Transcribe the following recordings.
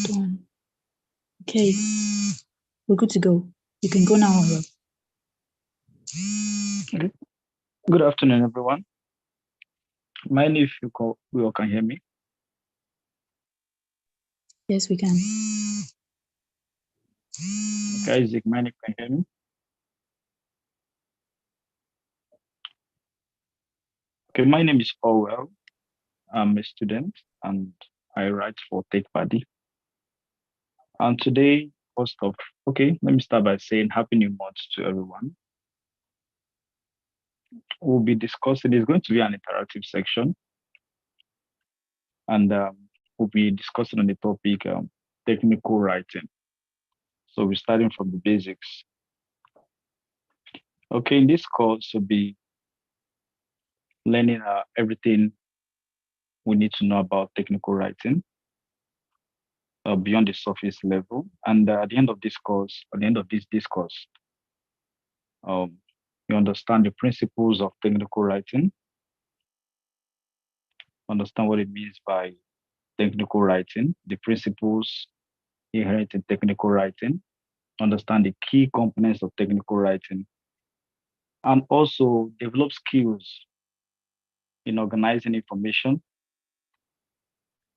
Done. Okay, we're good to go. You can go now, Alwell. Okay. Good afternoon, everyone. Mind if you all can hear me? Yes, we can. Okay, Isaac, mind if you can hear me? Okay, my name is Alwell. I'm a student and I write for Techpadi. And today, first off, okay, let me start by saying Happy New Month to everyone. We'll be discussing, it's going to be an interactive section, and we'll be discussing on the topic technical writing. So we're starting from the basics. Okay, in this course, we'll be learning everything we need to know about technical writing beyond the surface level. And at the end of this course, at the end of this discourse, um, you understand the principles of technical writing, understand what it means by technical writing, the principles inherent in technical writing, understand the key components of technical writing, and also develop skills in organizing information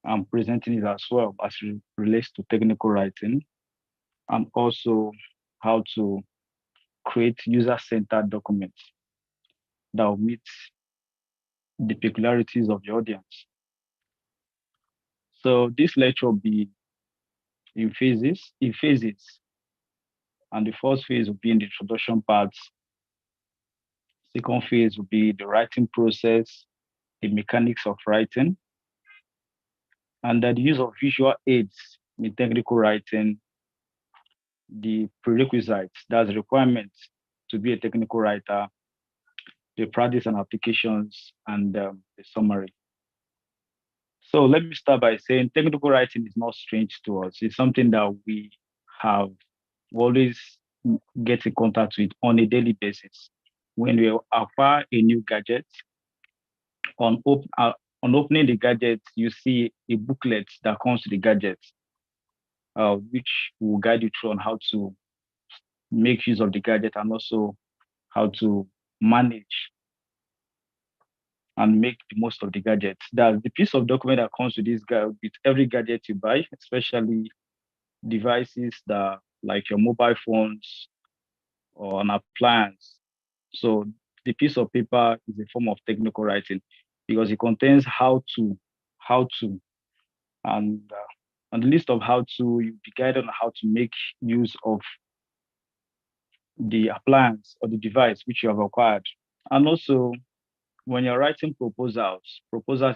and presenting it as well as it relates to technical writing, and also how to create user-centered documents that will meet the peculiarities of the audience. So this lecture will be in phases, and the first phase will be in the introduction parts. Second phase will be the writing process, the mechanics of writing, and the use of visual aids in technical writing, the prerequisites, that's requirements to be a technical writer, the practice and applications, and the summary. So let me start by saying technical writing is not strange to us. It's something that we have always get in contact with on a daily basis. When we acquire a new gadget, on, op- uh, on opening the gadget, you see a booklet that comes with the gadget, which will guide you through on how to make use of the gadget and also how to manage and make the most of the gadget. That's the piece of document that comes with with every gadget you buy, especially devices that like your mobile phones or an appliance. So the piece of paper is a form of technical writing because it contains how to, and on the list of how to, you'll be guided on how to make use of the appliance or the device which you have acquired. And also, when you're writing proposals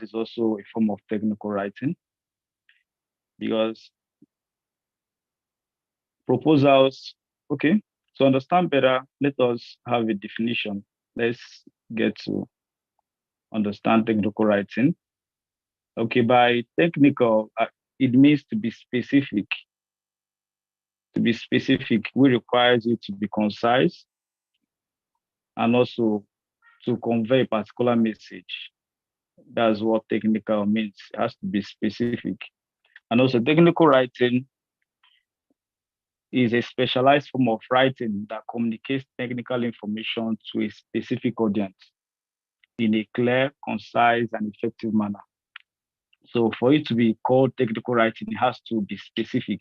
is also a form of technical writing because proposals, okay, to understand better, let us have a definition. Let's get to understand technical writing. Okay, by technical, it means to be specific. To be specific, we requires you to be concise and also to convey a particular message. That's what technical means. It has to be specific. And also, technical writing is a specialized form of writing that communicates technical information to a specific audience in a clear, concise, and effective manner. So, for it to be called technical writing, it has to be specific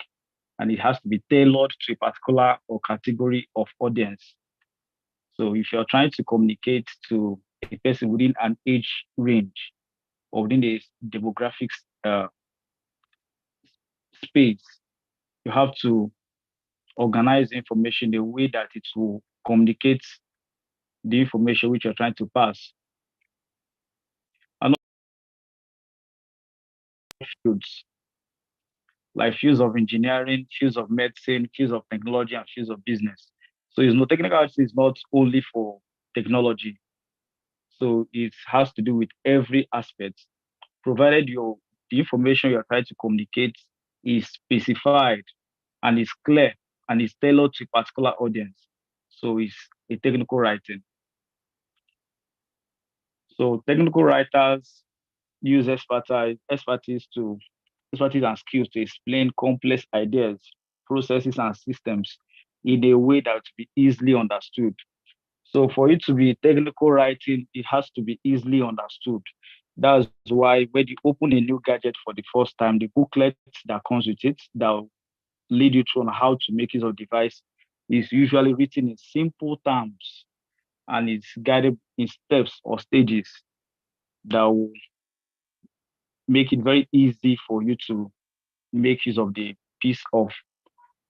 and it has to be tailored to a particular or category of audience. So, if you're trying to communicate to a person within an age range or within a demographic uh, space, you have to organize information in a way that it will communicate the information which you're trying to pass. And also fields like fields of engineering, fields of medicine, fields of technology, and fields of business. So technical writing is not only for technology. So it has to do with every aspect, provided the information you're trying to communicate is specified and is clear and is tailored to a particular audience. So it's a technical writing. So technical writers use expertise and skills to explain complex ideas, processes, and systems in a way that will be easily understood. So for it to be technical writing, it has to be easily understood. That's why when you open a new gadget for the first time, the booklet that comes with it that will lead you through on how to make use of device is usually written in simple terms and it's guided in steps or stages that will make it very easy for you to make use of the piece of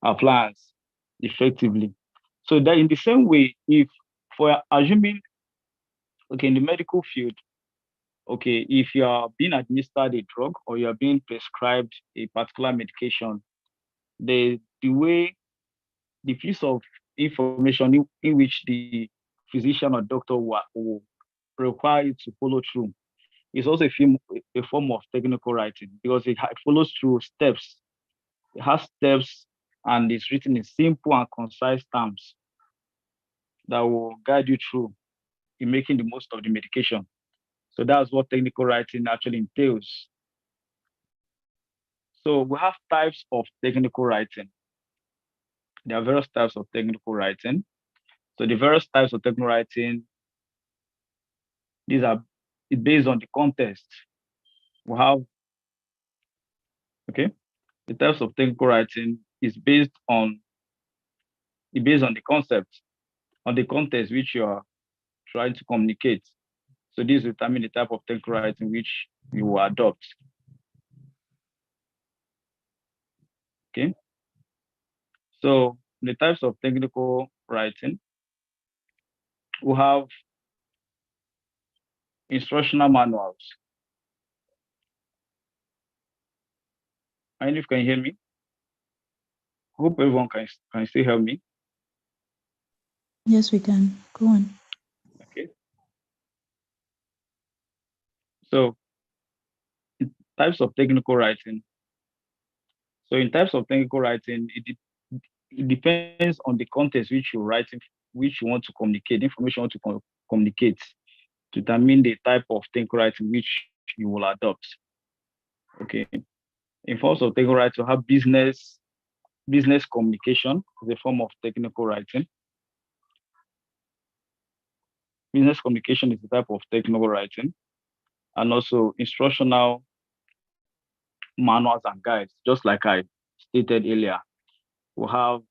appliance effectively. So that in the same way, if for assuming, okay, in the medical field, okay, if you are being administered a drug or you are being prescribed a particular medication, the way the piece of information in which the physician or doctor will require you to follow through is also a form of technical writing because it follows through steps. It has steps and it's written in simple and concise terms that will guide you through in making the most of the medication. So that's what technical writing actually entails. So we have types of technical writing. There are various types of technical writing. So the various types of technical writing, these are based on the context. We have, okay, the types of technical writing is based on the concept, on the context which you are trying to communicate. So this determine the type of technical writing which you will adopt. Okay. So the types of technical writing, we have instructional manuals. And if you can hear me, hope everyone can still hear me. Yes, we can. Go on. Okay. So types of technical writing. So in types of technical writing, it depends on the context which you're writing, which you want to communicate, the information you want to communicate, to determine the type of technical writing which you will adopt. Okay. In forms of technical writing, you have business communication is a form of technical writing. Business communication is a type of technical writing, and also instructional manuals and guides, just like I stated earlier. We have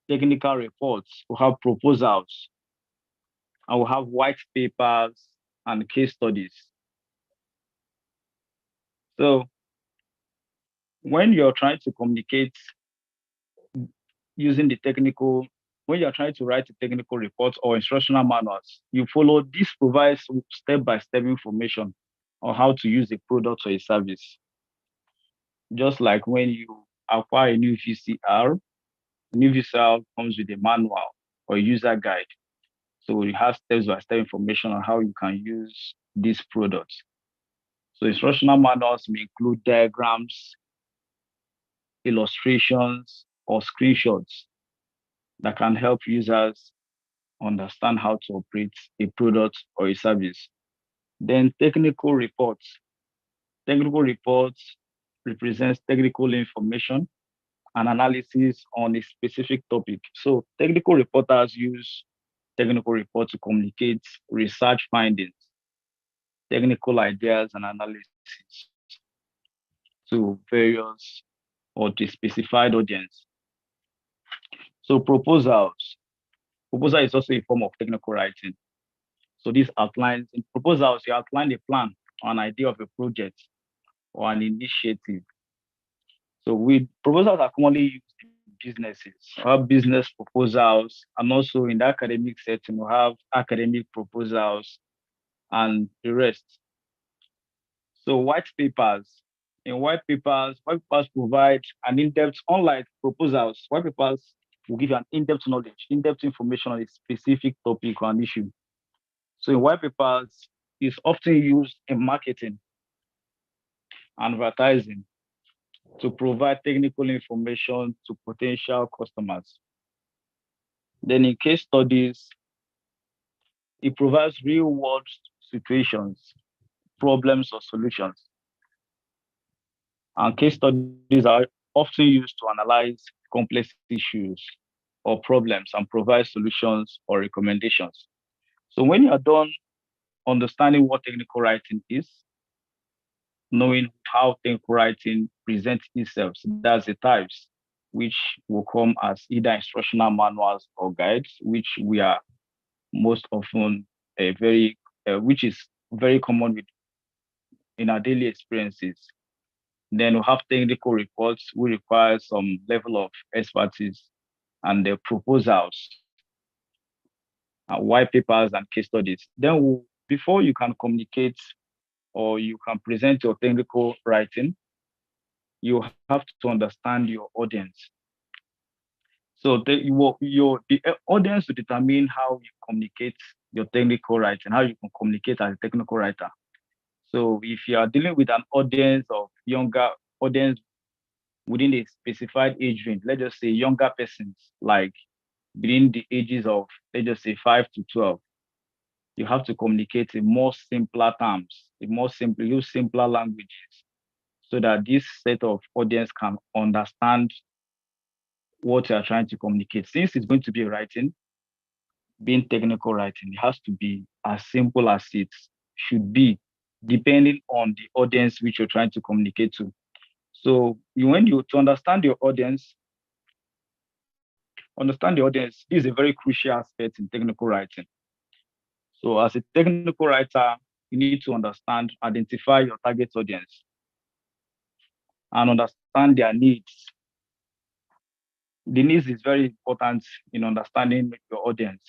technical reports, we have proposals, and we have white papers and case studies. So when you're trying to communicate using the technical, when you're trying to write a technical report or instructional manuals, you follow this provides step-by-step information on how to use a product or a service. Just like when you acquire a new VCR, new VCR comes with a manual or a user guide. So it has step-by-step information on how you can use these products. So instructional manuals may include diagrams, illustrations, or screenshots that can help users understand how to operate a product or a service. Then technical reports. Technical reports represents technical information and analysis on a specific topic. So technical reporters use technical reports to communicate research findings, technical ideas and analysis to various or to specified audience. So proposals. Proposal is also a form of technical writing. So this outlines in proposals, you outline a plan or an idea of a project or an initiative. So with proposals are commonly used in businesses. We have business proposals, and also in the academic setting, we have academic proposals and the rest. So white papers provide an in-depth, unlike proposals, white papers will give you an in-depth knowledge, in-depth information on a specific topic or an issue. So in white papers is often used in marketing, advertising, to provide technical information to potential customers. Then in case studies, it provides real world situations, problems or solutions. And case studies are often used to analyze complex issues or problems and provide solutions or recommendations. So when you are done understanding what technical writing is, knowing how technical writing presents itself, so that's the types, which will come as either instructional manuals or guides, which we are most often which is very common in our daily experiences. Then we have technical reports, which require some level of expertise, and the proposals, white papers, and case studies. Before you can communicate or you can present your technical writing, you have to understand your audience. So the audience will determine how you communicate your technical writing, how you can communicate as a technical writer. So if you are dealing with an audience of younger audience within a specified age range, let's just say younger persons, like between the ages of, let's just say, 5 to 12, you have to communicate in more simpler terms, use simpler languages, so that this set of audience can understand what you are trying to communicate. Since it's going to be writing, being technical writing, it has to be as simple as it should be, depending on the audience which you're trying to communicate to. So when you to understand the audience is a very crucial aspect in technical writing. So as a technical writer, you need to understand, identify your target audience and understand their needs. The needs is very important in understanding your audience.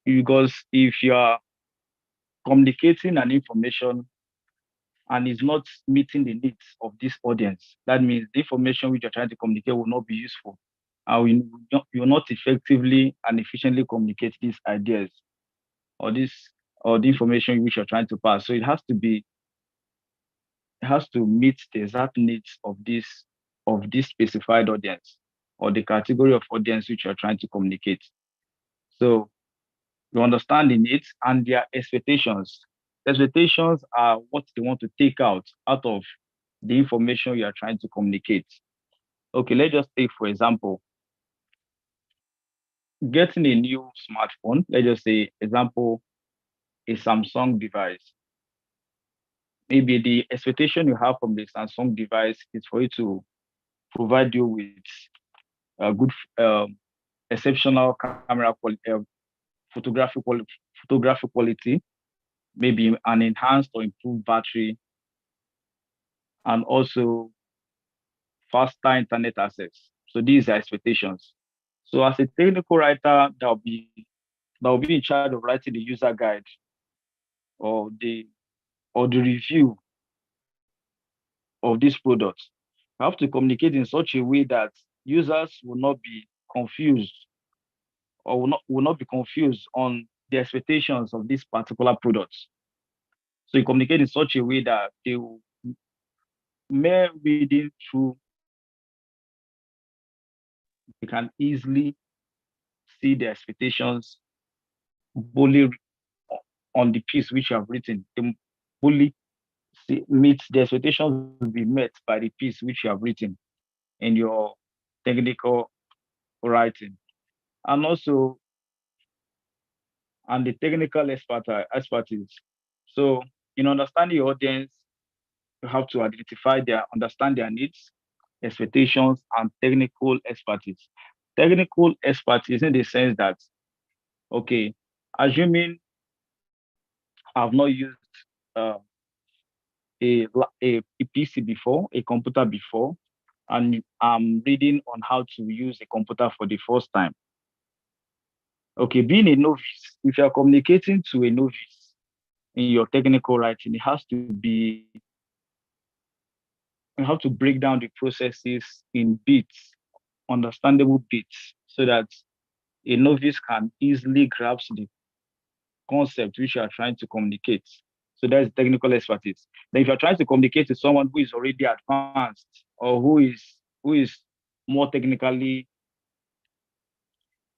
Because if you are communicating an information and is not meeting the needs of this audience, that means the information which you're trying to communicate will not be useful. And you will not effectively and efficiently communicate these ideas or this or the information which you're trying to pass. So it has to meet the exact needs of this specified audience or the category of audience which you're trying to communicate. So you understand the needs and their expectations. Expectations are what they want to take out of the information you are trying to communicate. Okay, let's just take, for example, getting a new smartphone. Let's just say, example, a Samsung device. Maybe the expectation you have from the Samsung device is for it to provide you with a good, exceptional camera quality, photography quality, photography quality, maybe an enhanced or improved battery, and also faster internet access. So these are expectations. So as a technical writer, that will be in charge of writing the user guide or the review of this product. You have to communicate in such a way that users will not be confused or will not be confused on the expectations of this particular product. So you communicate in such a way that they will mere reading through, they can easily see the expectations bully on the piece which you have written. The bully meets the expectations will be met by the piece which you have written in your technical writing. And also and the technical expertise. So in understanding your audience, you have to understand their needs, expectations, and technical expertise. Technical expertise in the sense that, okay, assuming I've not used uh, a PC before, a computer before, and I'm reading on how to use a computer for the first time. Okay, being a novice, if you're communicating to a novice in your technical writing, you have to break down the processes in bits, understandable bits, so that a novice can easily grasp the concept which you are trying to communicate. So that's technical expertise. Then if you're trying to communicate to someone who is already advanced or who is more technically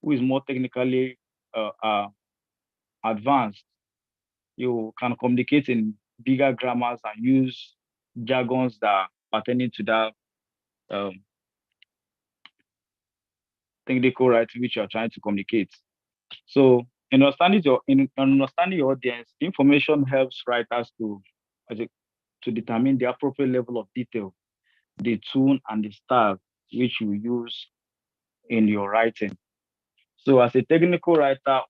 who is more technically uh, uh, advanced, you can communicate in bigger grammars and use jargons that pertaining to that um, technical writing which you are trying to communicate. So, in understanding your audience, information helps writers as a- to determine the appropriate level of detail, the tone, and the style which you use in your writing. So, as a technical writer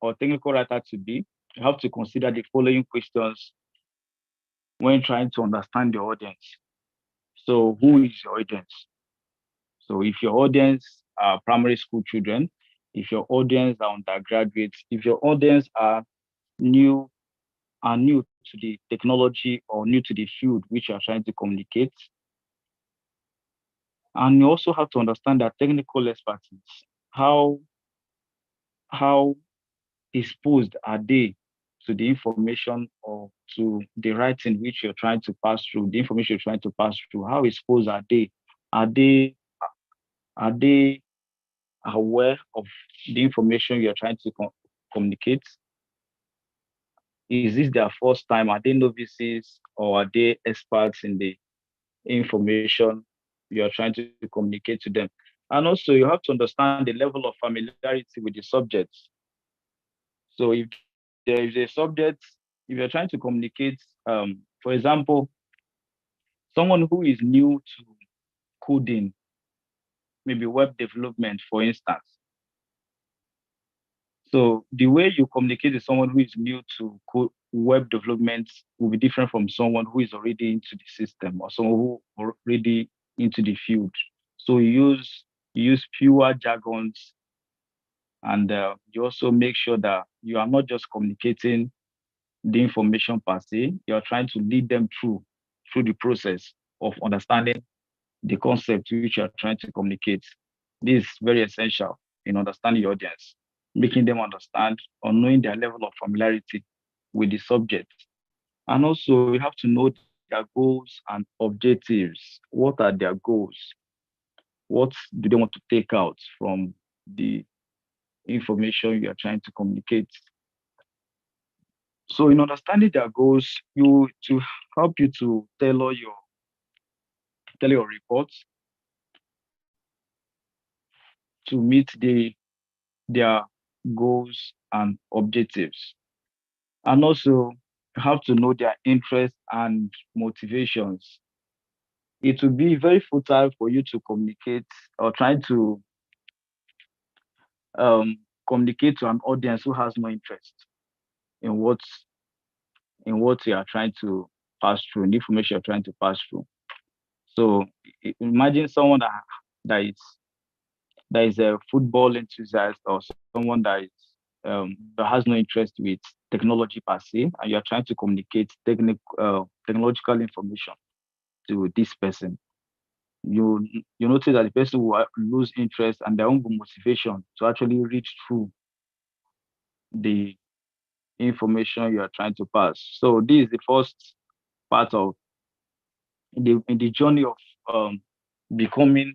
or technical writer to be, you have to consider the following questions when trying to understand your audience. So, who is your audience? So, if your audience are primary school children, if your audience are undergraduates, if your audience new new to the technology or new to the field which you are trying to communicate, and you also have to understand that technical expertise, how how exposed are they to the information or to the writing which you're trying to pass through, the information you're trying to pass through, how exposed are they? Are they are they aware of the information you're trying to communicate? Is this their first time? Are they novices or are they experts in the information you are trying to communicate to them? And also, you have to understand the level of familiarity with the subject. So, if there is a subject, if you're trying to communicate, for example, someone who is new to coding, maybe web development, for instance. So, the way you communicate with someone who is new to web development will be different from someone who is already into the system or someone who already into the field. So, you use fewer jargons, and you also make sure that you are not just communicating the information per se, you are trying to lead them through the process of understanding the concept which you are trying to communicate. This is very essential in understanding your audience, making them understand or knowing their level of familiarity with the subject. And also, you have to know their goals and objectives. What are their goals? What do they want to take out from the information you are trying to communicate? So, in understanding their goals, you to help you to tailor your reports to meet their goals and objectives. And also, you have to know their interests and motivations. It will be very futile for you to communicate or try to um, communicate to an audience who has no interest in what you are trying to pass through, in the information you're trying to pass through. So imagine someone that is a football enthusiast or someone that has no interest with technology per se, and you're trying to communicate technological information to this person. You you notice that the person will lose interest and their own motivation to actually reach through the information you are trying to pass. So this is the first part of in the journey of um, becoming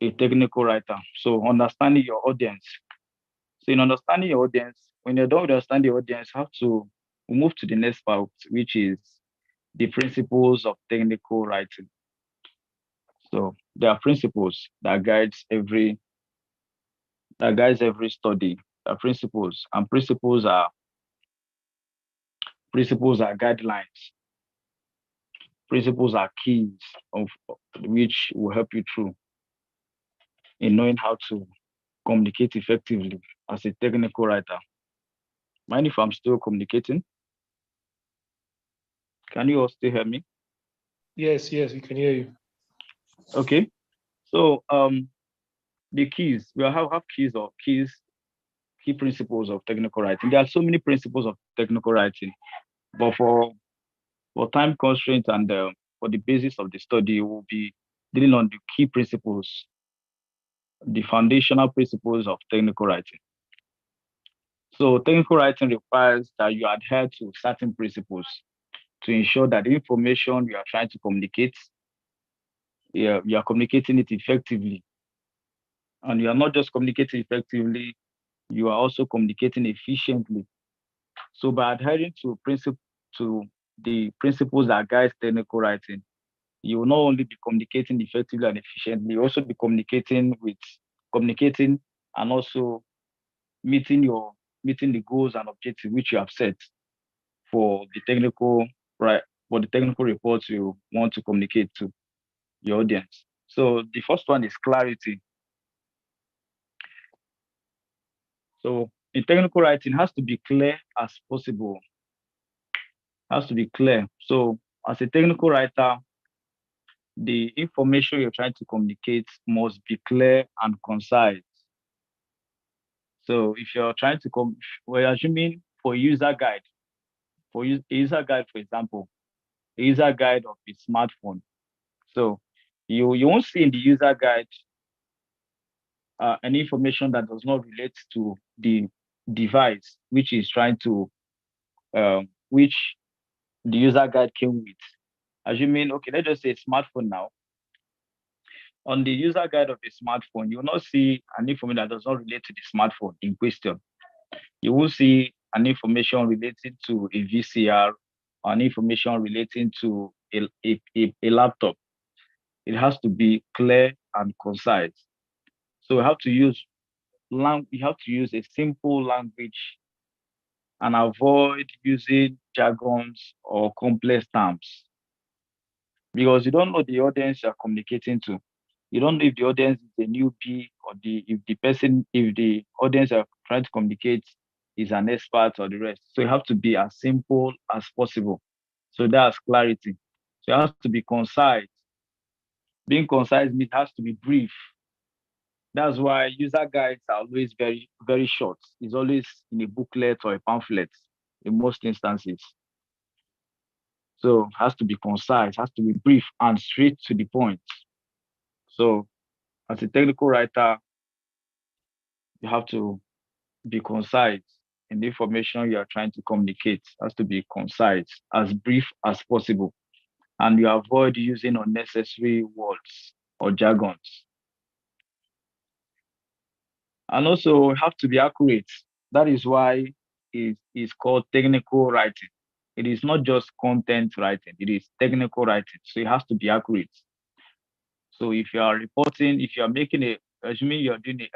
a technical writer. So understanding your audience. So in understanding your audience, when you're done with understanding your audience, you have to move to the next part, which is the principles of technical writing. So there are principles that guides every study. There are principles, and principles are guidelines. Principles are keys of which will help you through in knowing how to communicate effectively as a technical writer. Mind if I'm still communicating? Can you all still hear me? Yes, yes, we can hear you. Okay. So the keys, we have key principles of technical writing. There are so many principles of technical writing, but for time constraints and for the basis of the study, we'll be dealing on the key principles, the foundational principles of technical writing. So technical writing requires that you adhere to certain principles to ensure that the information you are trying to communicate, you are communicating it effectively. And you are not just communicating effectively, you are also communicating efficiently. So by adhering to the principles that guide technical writing, you will not only be communicating effectively and efficiently, you also be communicating and also meeting meeting the goals and objectives which you have set for the technical right for the technical reports you want to communicate to your audience. So the first one is clarity. So in technical writing, it has to be clear as possible. Has to be clear. So as a technical writer, the information you're trying to communicate must be clear and concise. So if you're trying to we're assuming for user guide, a user guide, for example, a user guide of a smartphone. So you won't see in the user guide any information that does not relate to the device which is trying to which the user guide came with. Assuming, okay, let's just say smartphone now. On the user guide of a smartphone, you will not see an information that does not relate to the smartphone in question. You will see an information related to a VCR, an information relating to a laptop. It has to be clear and concise. So you have to use a simple language and avoid using jargons or complex terms because you don't know the audience you're communicating to. You don't know if the audience is a newbie or if the audience you're trying to communicate is an expert or the rest. So you have to be as simple as possible. So that's clarity. So it has to be concise. Being concise means it has to be brief. That's why user guides are always very, very short. It's always in a booklet or a pamphlet in most instances. So it has to be concise, has to be brief and straight to the point. So as a technical writer, you have to be concise in the information you are trying to communicate. It has to be concise, as brief as possible. And you avoid using unnecessary words or jargons. And also have to be accurate. That is why it is called technical writing. It is not just content writing, it is technical writing. So it has to be accurate. So if you are reporting, if you are making assuming you are doing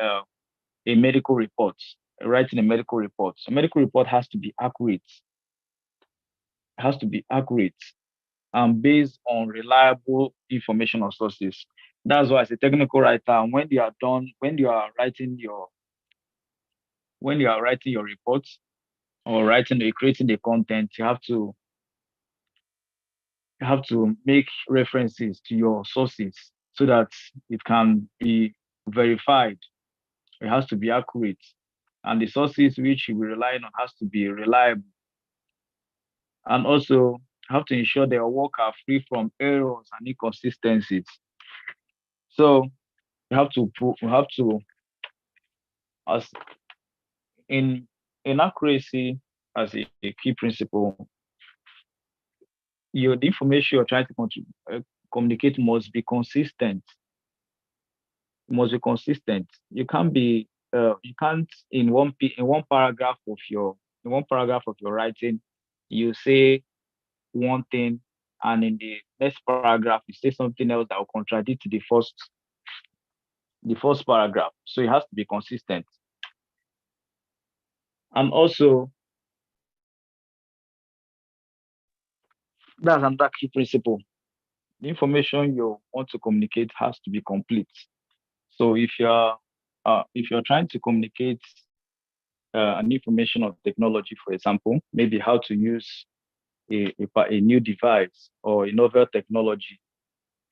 a medical report, writing a medical report, so medical report has to be accurate. It has to be accurate and based on reliable information or sources. That's why as a technical writer, when you are writing your reports or creating the content, you have to make references to your sources so that it can be verified. It has to be accurate. And the sources which you will rely on has to be reliable. And also have to ensure their work are free from errors and inconsistencies. So you have to as in accuracy as a key principle, the information you're trying to communicate must be consistent. Must be consistent. You can't in one paragraph of your writing, you say one thing, and in the next paragraph you say something else that will contradict the first paragraph. So it has to be consistent. And also that's another key principle. The information you want to communicate has to be complete. So if you're trying to communicate an information of technology, for example, maybe how to use a new device or a novel technology,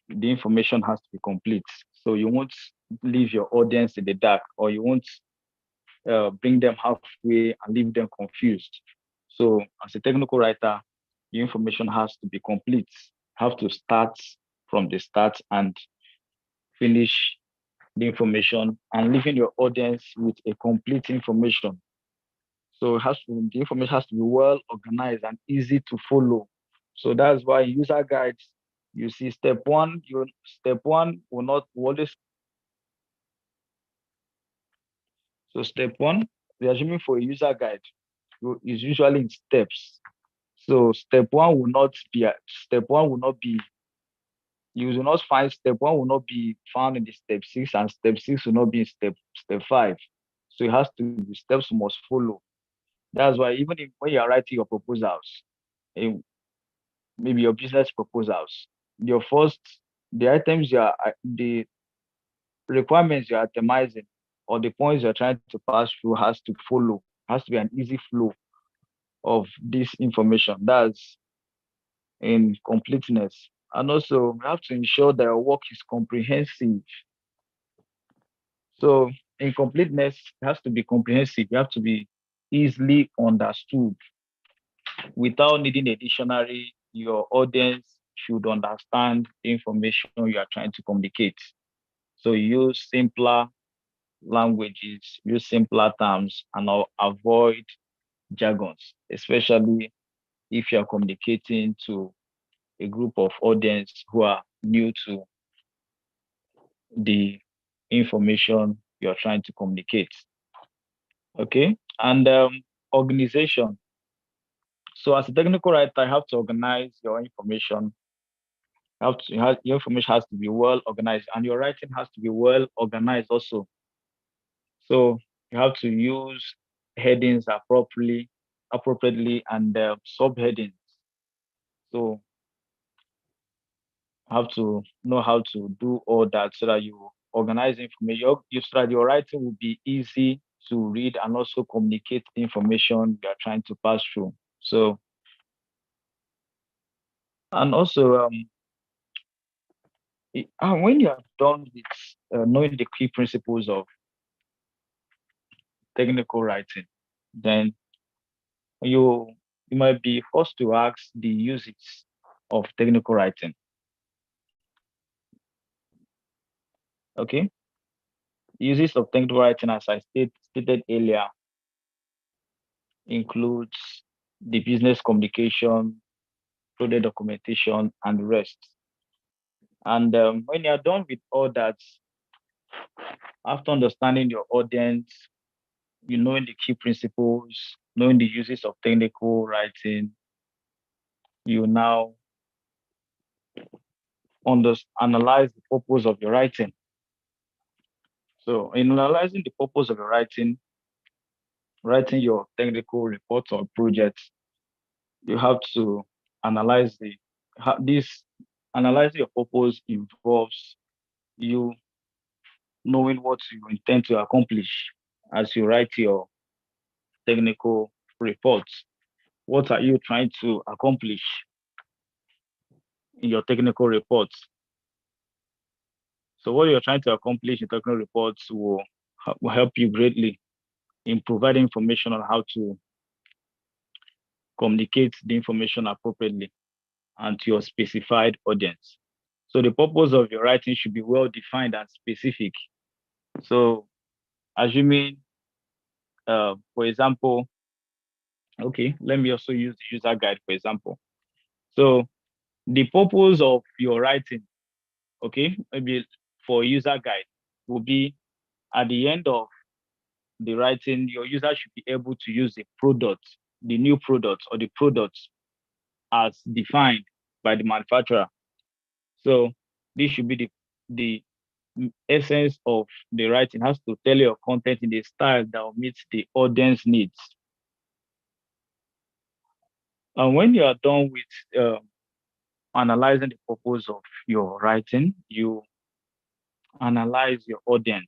the information has to be complete. So you won't leave your audience in the dark, or you won't bring them halfway and leave them confused. So as a technical writer, the information has to be complete. Have to start from the start and finish the information and leaving your audience with a complete information. So the information has to be well organized and easy to follow. So that's why user guides, you see step one will not always. So step one, we're assuming for a user guide is usually in steps. So step one will not be you will not find step one will not be found in the step six, and step six will not be in step five. So it has to be steps must follow. That's why even if, when you are writing your proposals, eh, maybe your business proposals, your first the items you are the requirements you're itemizing or the points you're trying to pass through has to follow, has to be an easy flow of this information. That's in completeness. And also, we have to ensure that your work is comprehensive. So, in completeness, it has to be comprehensive. You have to be easily understood without needing a dictionary. Your audience should understand the information you are trying to communicate. So, use simpler languages, use simpler terms, and avoid jargons, especially if you are communicating to a group of audience who are new to the information you're trying to communicate. Okay. And organization. So as a technical writer, I have to organize your information. Your information has to be well organized, and your writing has to be well organized also. So you have to use headings appropriately, and subheadings. So have to know how to do all that so that you organize information. So that your writing will be easy to read and also communicate the information you are trying to pass through. So, and also, when you are done with knowing the key principles of technical writing, then you you might be forced to ask the uses of technical writing. Okay, uses of technical writing, as I stated earlier, includes the business communication, project documentation, and the rest. And when you're done with all that, after understanding your audience, you knowing the key principles, knowing the uses of technical writing, you now analyze the purpose of your writing. So in analyzing the purpose of your writing your technical reports or projects, you have to analyze this analyzing your purpose involves you knowing what you intend to accomplish as you write your technical reports. What are you trying to accomplish in your technical reports? So what you're trying to accomplish in technical reports will help you greatly in providing information on how to communicate the information appropriately and to your specified audience. So the purpose of your writing should be well defined and specific. So assuming, for example, okay, let me also use the user guide, for example. So the purpose of your writing, okay, maybe for user guide will be at the end of the writing, your user should be able to use the new product or the products as defined by the manufacturer. So this should be the essence of the writing. It has to tell your content in a style that will meet the audience needs. And when you are done with analyzing the purpose of your writing, you analyze your audience.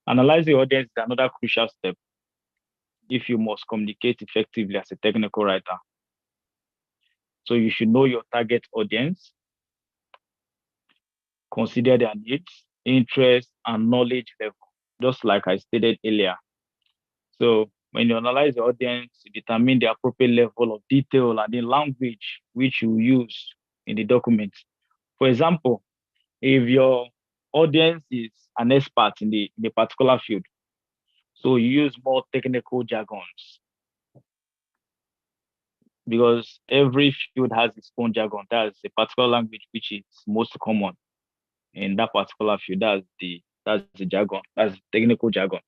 Analyze the audience is another crucial step if you must communicate effectively as a technical writer. So you should know your target audience, consider their needs, interests, and knowledge level, just like I stated earlier. So when you analyze the audience, you determine the appropriate level of detail and the language which you use in the document. For example, if your audience is an expert in the particular field, so you use more technical jargons because every field has its own jargon. That's a particular language which is most common in that particular field. That's the jargon. That's the technical jargon.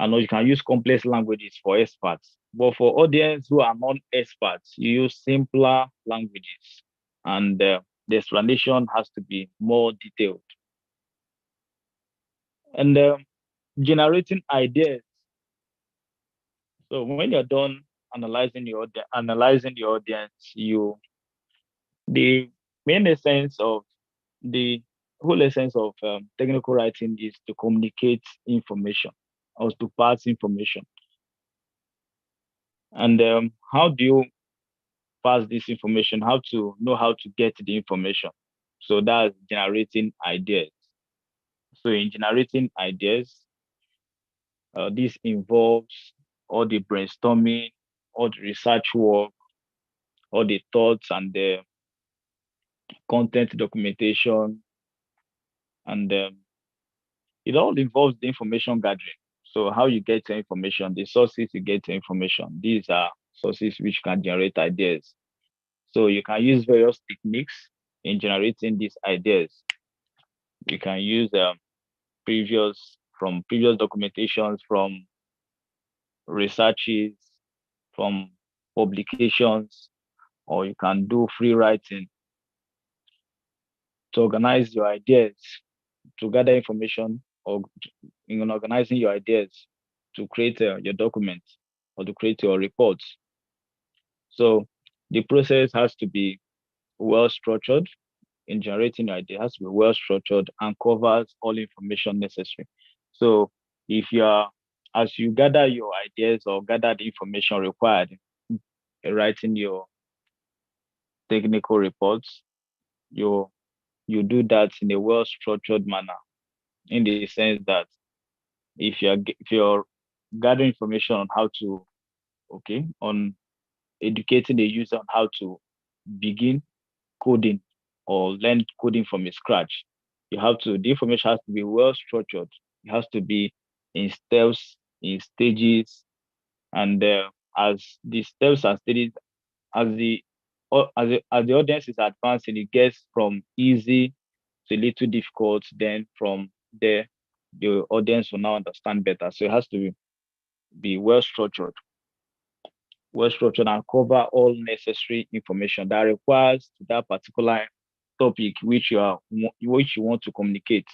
And you can use complex languages for experts. But for audience who are non-experts, you use simpler languages. And the explanation has to be more detailed. And generating ideas. So when you're done analyzing the audience, the main essence of the whole essence of technical writing is to communicate information or to pass information. And how do you pass this information? How to know how to get the information? So that's generating ideas. So in generating ideas, this involves all the brainstorming, all the research work, all the thoughts and the content documentation, and it all involves the information gathering. So how you get the information, the sources you get the information. These are sources which can generate ideas. So you can use various techniques in generating these ideas. You can use previous documentations, from researches, from publications, or you can do free writing to organize your ideas, to gather information, or in organizing your ideas to create your document or to create your reports. So the process has to be well structured. In generating your idea, it has to be well structured and covers all information necessary. So if you are, as you gather your ideas or gather the information required in writing your technical reports, you you do that in a well structured manner, in the sense that if you're gathering information on how to, okay, on educating the user on how to begin coding or learn coding from scratch, the information has to be well structured. It has to be in steps, in stages, and as the steps and stages, as the audience is advancing, it gets from easy to a little difficult. Then from there, the audience will now understand better. So it has to be well structured and cover all necessary information that requires to that particular topic which you want to communicate.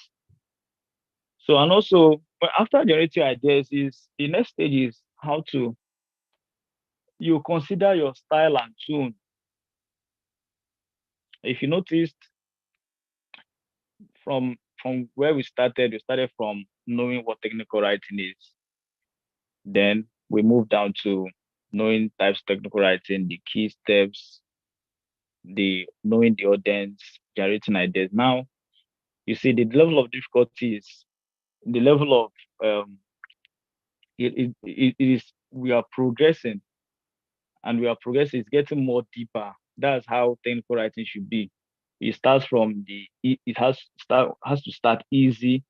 So, and also, after generating ideas, is the next stage is how to you consider your style and tone. If you noticed, from where we started from knowing what technical writing is. Then we move down to knowing types of technical writing, the key steps, the knowing the audience, generating ideas. Now you see the level of difficulty is the level of it is we are progressing, and we are progressing. It's getting more deeper. That's how technical writing should be. It starts from it has to start easy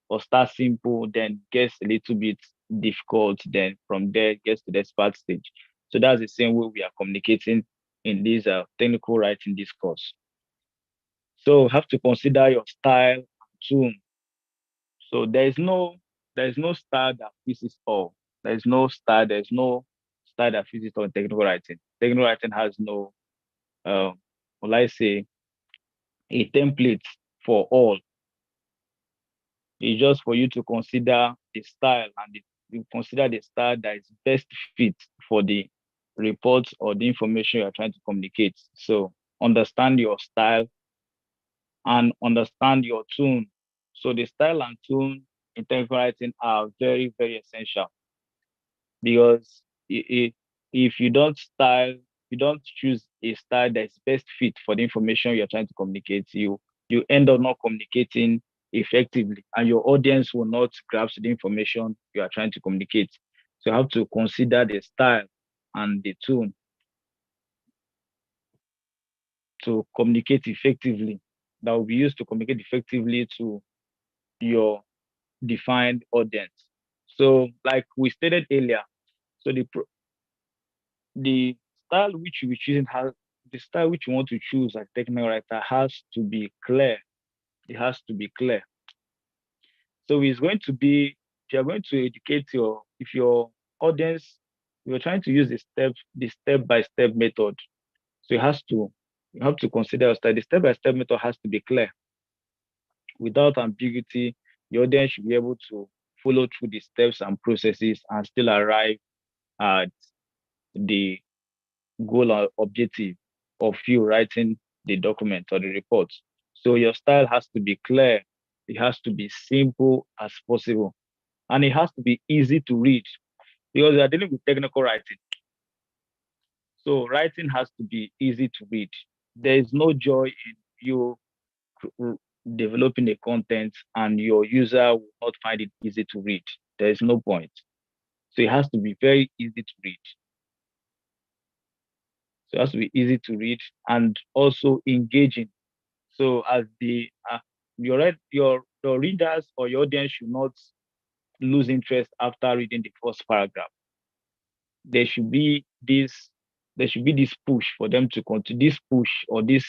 or start simple, then gets a little bit difficult, then from there gets to the expert stage. So that's the same way we are communicating in this technical writing discourse. So have to consider your style and tone. So there is no style that fits it all. There's no style that fits it all in technical writing. Technical writing has no well, I say, a template for all. It's just for you to consider the style, and you consider the style that is best fit for the report or the information you are trying to communicate. So understand your style and understand your tone. So the style and tone in technical writing are very, very essential, because if you don't choose a style that's best fit for the information you're trying to communicate, you end up not communicating effectively, and your audience will not grasp the information you are trying to communicate. So you have to consider the style and the tone to communicate effectively, that will be used to communicate effectively to your defined audience. So like we stated earlier, so the style which you be choosing has the style which you want to choose as technical writer has to be clear. It has to be clear. So it's going to be you're going to educate if your audience, you're trying to use the step-by-step method. So you have to consider your style. The step-by-step method has to be clear without ambiguity. The audience should be able to follow through the steps and processes and still arrive at the goal or objective of you writing the document or the report. So your style has to be clear. It has to be simple as possible. And it has to be easy to read because you are dealing with technical writing. So writing has to be easy to read. There is no joy in you developing a content and your user will not find it easy to read. There is no point. So it has to be very easy to read. So it has to be easy to read and also engaging. So as your readers or your audience should not lose interest after reading the first paragraph. There should be this there should be this push for them to continue, this push or this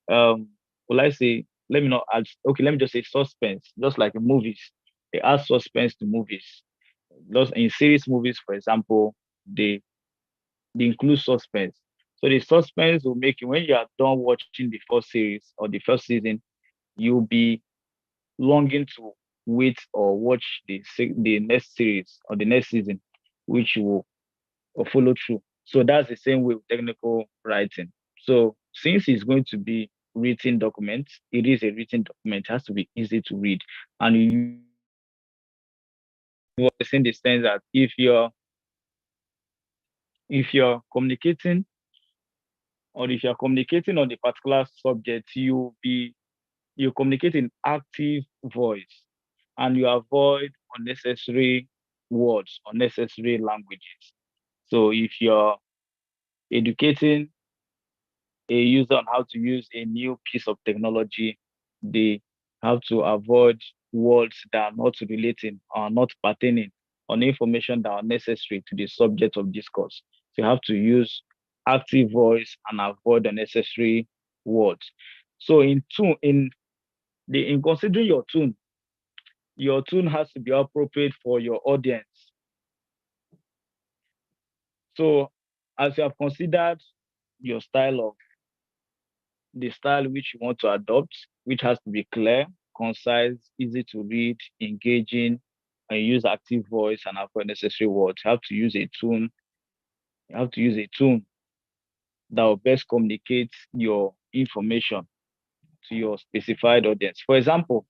will I say, let me not add, okay, let me just say suspense, just like in movies. They add suspense to movies. Those in series movies, for example, they include suspense. So the suspense will make you when you are done watching the first series or the first season, you'll be longing to wait or watch the next series or the next season, which will follow through. So that's the same way with technical writing. So since it's going to be written document, it is a written document. It has to be easy to read, and you in the sense that if you're communicating or if you're communicating on the particular subject, you communicate in active voice and you avoid unnecessary words, unnecessary languages. So if you're educating a user on how to use a new piece of technology, they have to avoid words that are not relating or not pertaining on information that are necessary to the subject of discourse. So you have to use active voice and avoid unnecessary words. So in considering your tune has to be appropriate for your audience. So as you have considered your style of the style which you want to adopt, which has to be clear, concise, easy to read, engaging, and use active voice and avoid necessary words. You have to use a tune. You have to use a tune that will best communicate your information to your specified audience. For example,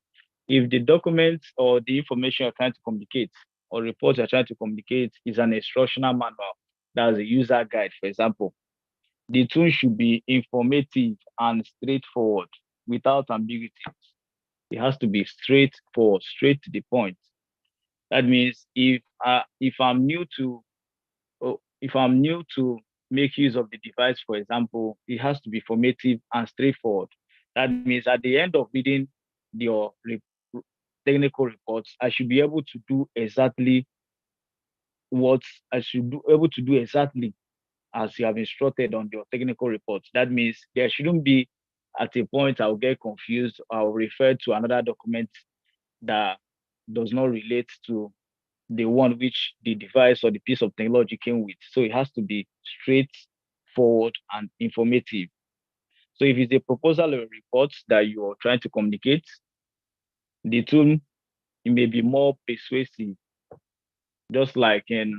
if the document or the information you're trying to communicate or report you're trying to communicate is an instructional manual, that's a user guide, for example, the tune should be informative and straightforward without ambiguity. It has to be straightforward, straight to the point. That means if I'm new to make use of the device, for example, it has to be informative and straightforward. That means at the end of reading your technical reports, I should be able to do exactly what I should do able to do exactly as you have instructed on your technical reports. That means there shouldn't be at a point I'll get confused. I'll refer to another document that does not relate to the one which the device or the piece of technology came with. So it has to be straightforward and informative. So if it's a proposal or a report that you are trying to communicate, the tune it may be more persuasive, just like in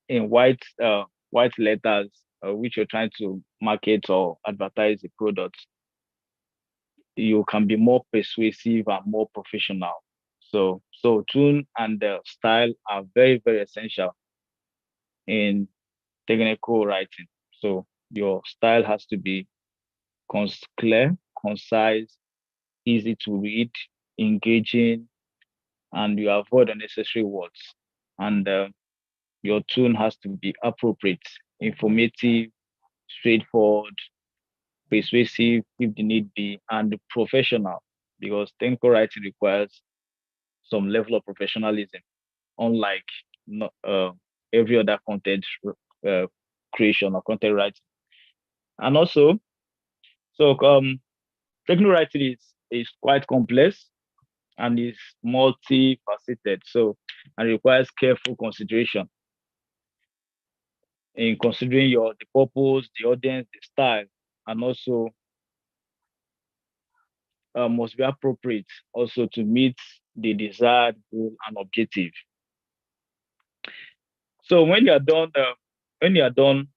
white letters, which you're trying to market or advertise a product. You can be more persuasive and more professional. So tune and the style are very, very essential in technical writing. So your style has to be clear, concise, easy to read, engaging, and you avoid unnecessary words. And your tune has to be appropriate, informative, straightforward, persuasive if the need be, and professional because technical writing requires some level of professionalism, unlike every other content uh, creation or content writing. And also, so technical writing is quite complex. and is multifaceted, so and requires careful consideration in considering the purpose, the audience, the style, and also must be appropriate also to meet the desired goal and objective. So when you are done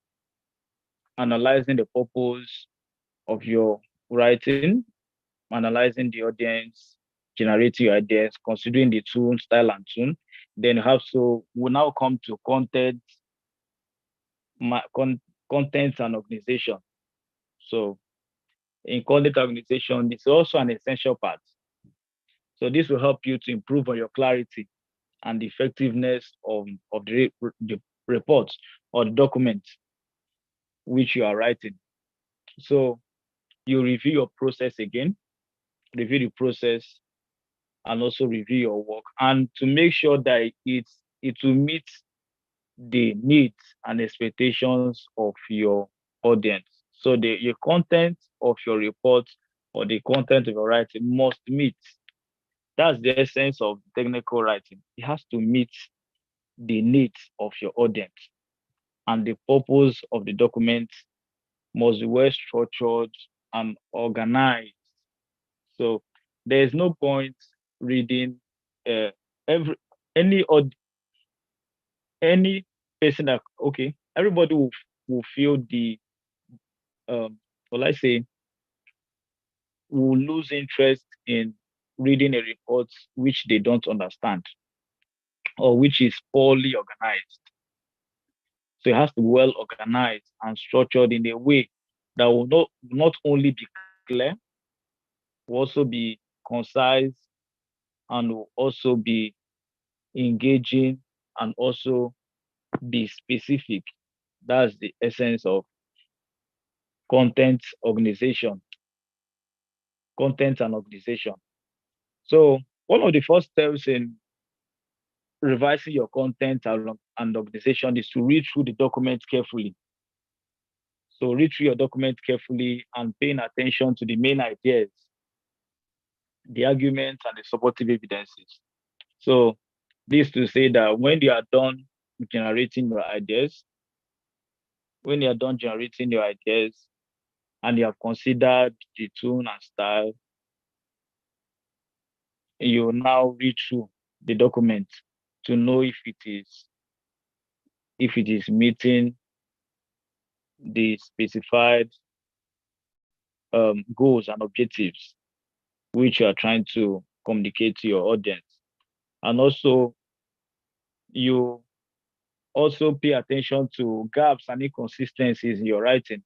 analyzing the purpose of your writing, analyzing the audience, generating your ideas, considering the tune, style, and tune, then you have to we now come to content and organization. So in content organization, it's also an essential part. So this will help you to improve on your clarity and the effectiveness of the report or the document which you are writing. So you review your process again, review the process, and also review your work, and to make sure that it will meet the needs and expectations of your audience. So the your content of your report or the content of your writing must meet. That's the essence of technical writing. It has to meet the needs of your audience, and the purpose of the document must be well structured and organized. So there is no point reading uh, every any or any person that okay, everybody will feel the well I say will lose interest in reading a report which they don't understand or which is poorly organized. So it has to be well organized and structured in a way that will not only be clear, will also be concise, and will also be engaging, and also be specific. That's the essence of content organization, content and organization. So one of the first steps in revising your content and organization is to read through the document carefully. So read through your document carefully and paying attention to the main ideas, the arguments, and the supportive evidences. So this to say that when you are done generating your ideas, when you are done generating your ideas and you have considered the tone and style, you now read through the document to know if it is meeting the specified goals and objectives which you are trying to communicate to your audience. And also, you also pay attention to gaps and inconsistencies in your writing.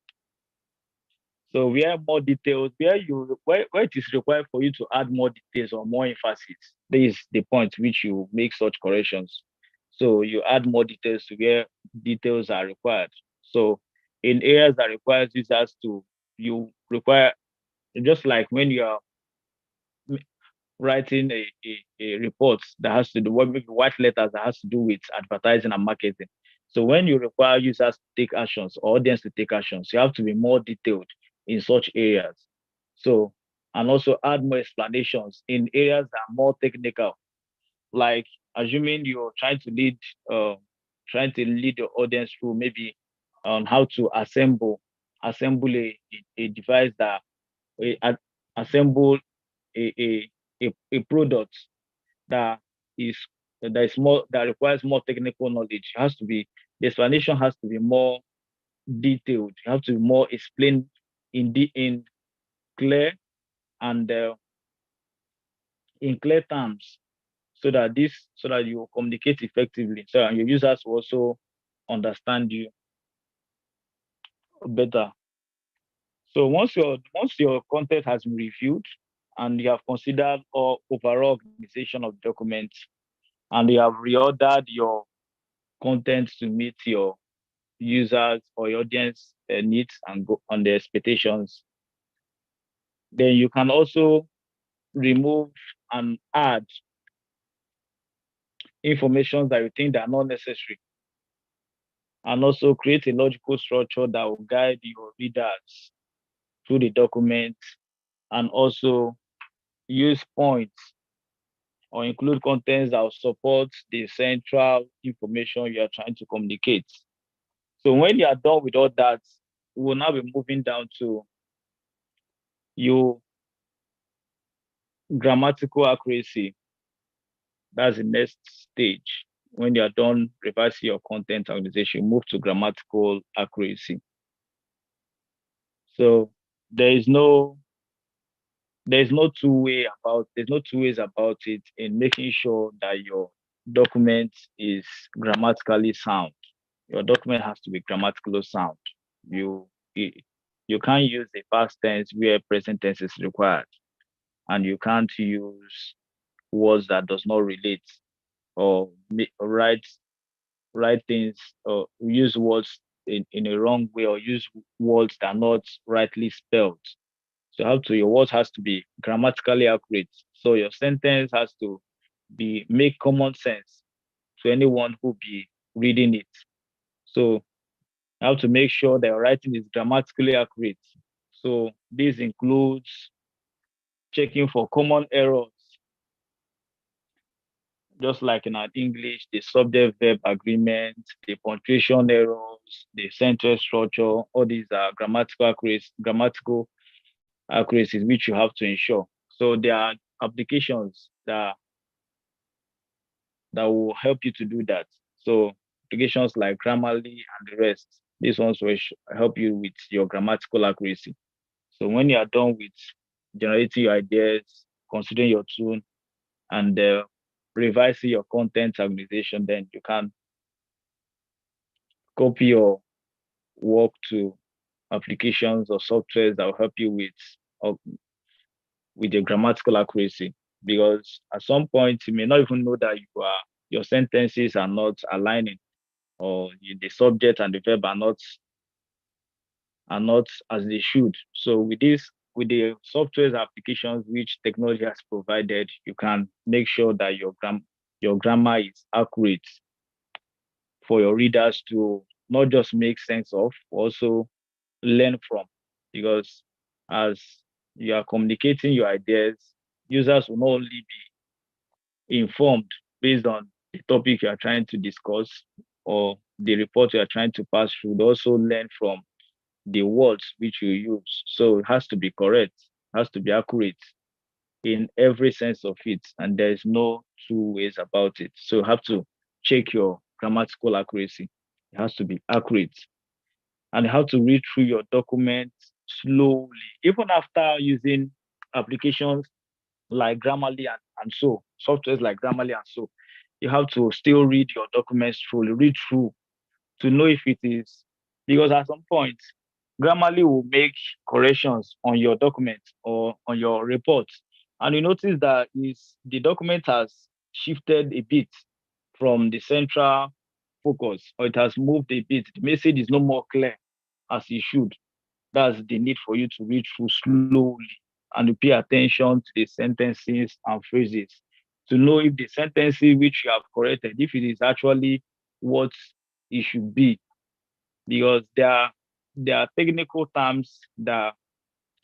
So where more details, where it is required for you to add more details or more emphasis, this is the point which you make such corrections. So you add more details to where details are required. So in areas that requires users to you require just like when you are writing a report that has to do with white letters that has to do with advertising and marketing. So when you require users to take actions or audience to take actions, you have to be more detailed in such areas. So and also add more explanations in areas that are more technical, like assuming you're uh trying to lead the audience through maybe on how to assemble a device that a, assemble a product that is that requires more technical knowledge. It has to be the explanation has to be more detailed. You have to be more explained in clear and in clear terms, so that you communicate effectively. So and your users will also understand you better. So once your content has been reviewed and you have considered all overall organization of documents and you have reordered your content to meet your users or your audience needs and go on the expectations, then you can also remove and add information that you think that are not necessary, and also create a logical structure that will guide your readers through the document, and also use points or include contents that will support the central information you are trying to communicate. So when you are done with all that, we will now be moving down to your grammatical accuracy. That's the next stage. When you are done revising your content organization, move to grammatical accuracy. So there is no there's no two ways about it in making sure that your document is grammatically sound. Your document has to be grammatically sound. You you can't use the past tense where present tense is required, and you can't use words that does not relate, or write things, or use words in a wrong way, or use words that are not rightly spelled. So your words has to be grammatically accurate. So your sentence has to be make common sense to anyone who be reading it. So you have to make sure that your writing is grammatically accurate. So this includes checking for common errors, just like in our English, the subject verb agreement, the punctuation errors, the sentence structure, all these are grammatical accuracies which you have to ensure. So there are applications that will help you to do that. So applications like Grammarly and the rest, these ones will help you with your grammatical accuracy. So when you are done with generating your ideas, considering your tune, and revising your content organization, then you can copy your work to applications or softwares that will help you uh, with your grammatical accuracy. Because at some point you may not even know that your sentences are not aligning, or the subject and the verb are not as they should. So with the softwares applications which technology has provided, you can make sure that your grammar is accurate for your readers to not just make sense of, also learn from. Because as you are communicating your ideas, users will not only be informed based on the topic you are trying to discuss or the report you are trying to pass through, they also learn from the words which you use. So it has to be correct, has to be accurate in every sense of it, and there is no two ways about it. So you have to check your grammatical accuracy. It has to be accurate, and you have to read through your document slowly, even after using applications like Grammarly and so softwares like Grammarly and so. You have to still read your documents through, read through to know if it is, because at some point Grammarly will make corrections on your document or on your report, and you notice that is the document has shifted a bit from the central focus, or it has moved a bit. The message is no more clear as it should. That's the need for you to read through slowly and to pay attention to the sentences and phrases to know if the sentences which you have corrected, if it is actually what it should be. Because there are technical terms that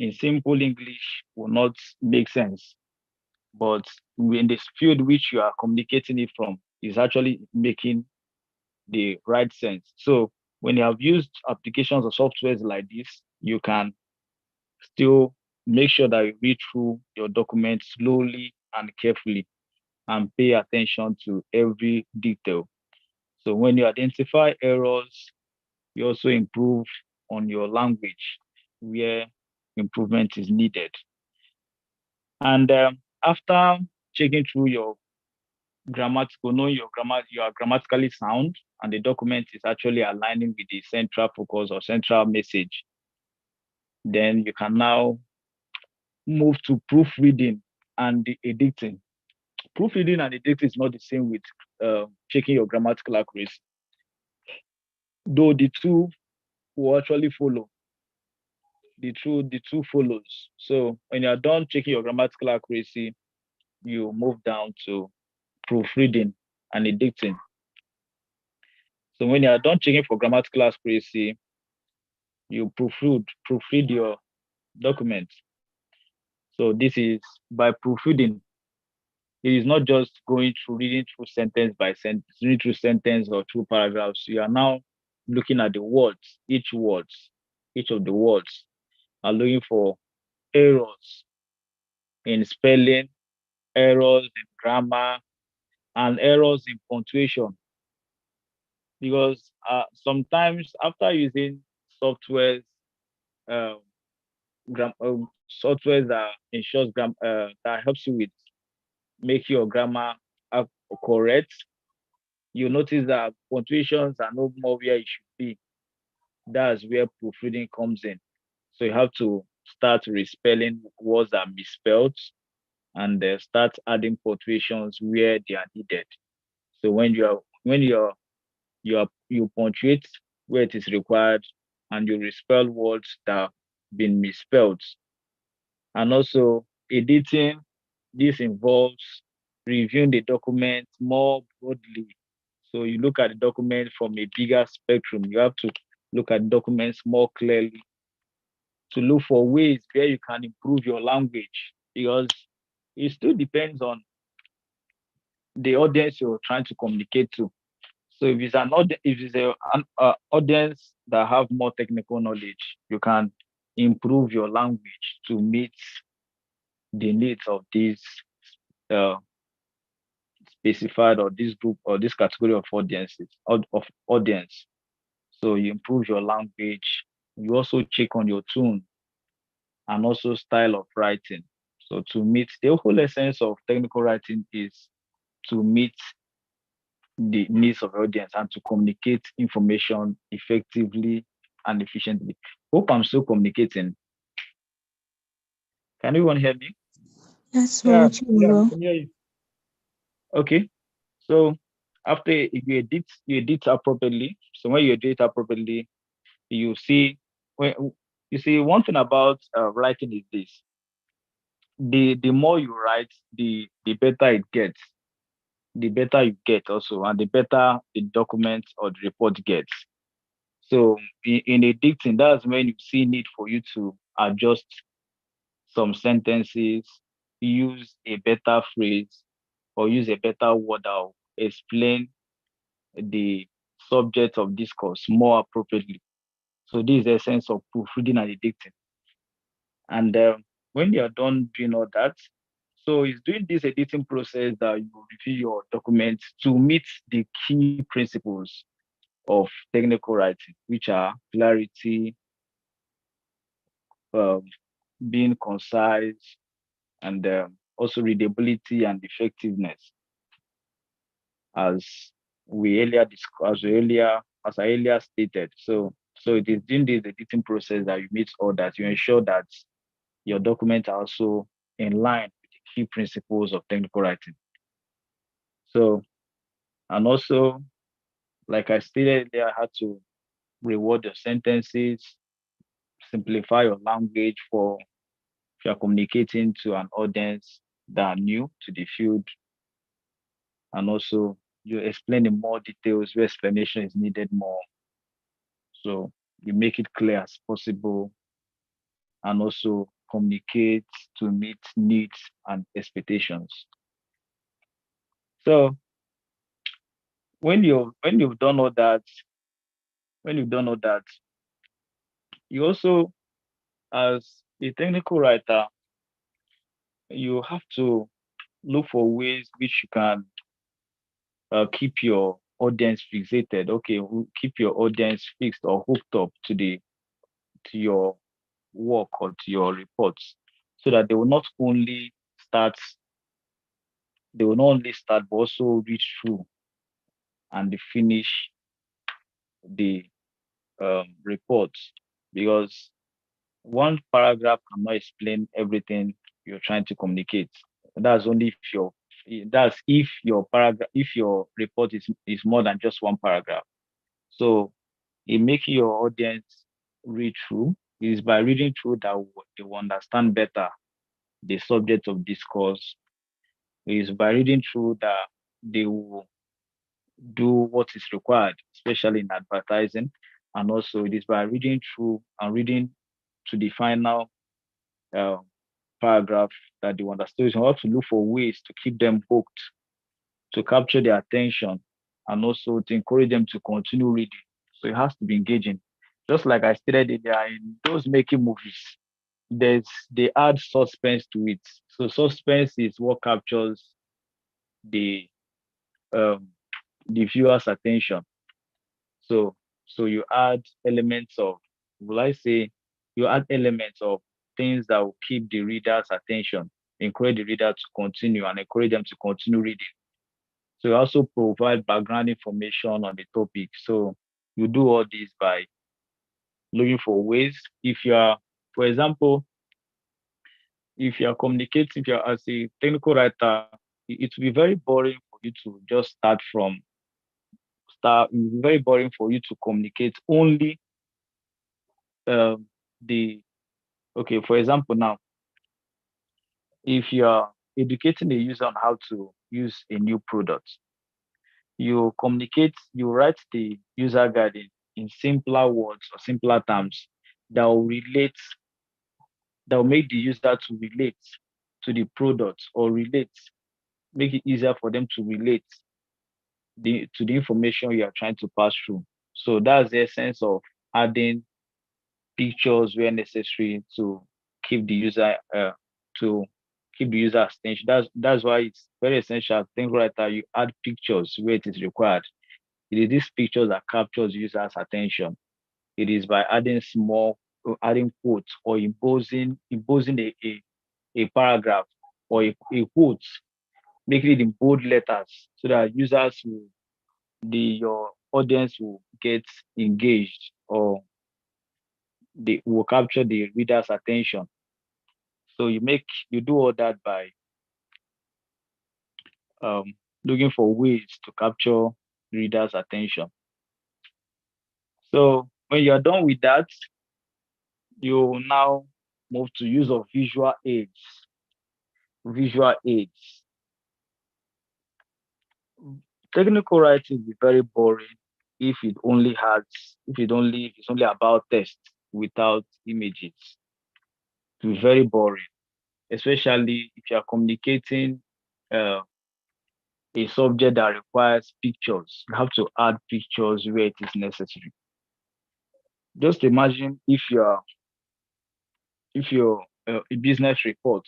in simple English will not make sense. But in this field which you are communicating it from is actually making the right sense. So when you have used applications or softwares like this, you can still make sure that you read through your document slowly and carefully and pay attention to every detail. So when you identify errors, you also improve on your language where improvement is needed. And after checking through your grammatical, knowing your grammar, you are grammatically sound, and the document is actually aligning with the central focus or central message, then you can now move to proofreading and the editing. Proofreading and editing is not the same with checking your grammatical accuracy, though the two will actually follow. The two follows. So when you're done checking your grammatical accuracy, you move down to proofreading and editing. So when you're done checking for grammatical accuracy, you proofread your document. So this is by proofreading. It is not just going through reading through sentence by sentence, reading through sentence or through paragraphs. You are now looking at the words, each of the words, and looking for errors in spelling, errors in grammar, and errors in punctuation. Because sometimes after using softwares, uh, softwares that ensures that helps you with make your grammar correct, you notice that punctuations are no more where it should be. That's where proofreading comes in. So you have to start respelling words that are misspelled and start adding punctuations where they are needed. So you punctuate where it is required and you respell words that have been misspelled. And also editing, this involves reviewing the document more broadly. So you look at the document from a bigger spectrum. You have to look at documents more clearly to look for ways where you can improve your language because it still depends on the audience you're trying to communicate to. So if it's an audience that have more technical knowledge, you can improve your language to meet the needs of these uh, specified or this group or this category of audiences of audience. So you improve your language. You also check on your tone and also style of writing. So to meet the whole essence of technical writing is to meet the needs of the audience and to communicate information effectively and efficiently. Hope I'm still communicating. Can everyone hear me? Yes, we're Yeah, with yeah, we you, can hear you. Okay. So after if you edit appropriately. So when you edit appropriately, you see when you see one thing about writing is this: the more you write, the better it gets, the better you get also, and the better the document or the report gets. So in editing, that's when you see need for you to adjust some sentences, use a better phrase, or use a better word that will explain the subject of discourse more appropriately. So this is the essence of proofreading and editing. And when you are done doing all that, so it's doing this editing process that you review your document to meet the key principles of technical writing, which are clarity, um, being concise, and also readability and effectiveness, as as I earlier stated. So it is during this editing process that you meet all that. You ensure that your documents are also in line with the key principles of technical writing. So, and also, like I stated earlier, I had to reward your sentences, simplify your language for if you're communicating to an audience that are new to the field, and also you explain in more details where explanation is needed more. So you make it clear as possible and also communicate to meet needs and expectations. So when you've done all that, when you've done all that, you also, as a technical writer, you have to look for ways which you can keep your audience fixated. Okay, keep your audience fixed or hooked up to your work or to your reports, so that they will not only start but also read through and finish the reports, because one paragraph cannot explain everything you're trying to communicate. That's only if your paragraph if your report is more than just one paragraph. So in making your audience read through is by reading through that they will understand better the subject of discourse. Is by reading through that they will do what is required, especially in advertising. And also it is by reading through and reading to the final uh, paragraph that they understand. You have to look for ways to keep them hooked, to capture their attention, and also to encourage them to continue reading. So it has to be engaging. Just like I stated, there in those making movies, they add suspense to it. So suspense is what captures the um, the viewer's attention. So you add elements of, will I say, you add elements of things that will keep the reader's attention, encourage the reader to continue and encourage them to continue reading. So you also provide background information on the topic. So you do all this by looking for ways. If you are, for example, if you are communicating, if you are as a technical writer, it will be very boring for you to just start. It will be very boring for you to communicate only um, the okay. For example, now if you are educating a user on how to use a new product, you communicate, you write the user guide in simpler words or simpler terms that will relate, that will make the user to relate to the product or relate, make it easier for them to relate to the information you are trying to pass through. So that's the essence of adding pictures where necessary keep the user uh, to keep the user attention. That's why it's very essential. Think right that you add pictures where it is required. It is these pictures that captures users' attention. It is by adding quotes or imposing a paragraph or a quote, making it in bold letters so that your audience will get engaged or they will capture the reader's attention. So you do all that by um, looking for ways to capture reader's attention. So when you're done with that, you now move to use of visual aids. Visual aids. Technical writing is very boring if it's only about text without images. It's very boring, especially if you are communicating uh, a subject that requires pictures. You have to add pictures where it is necessary. Just imagine if you're a business report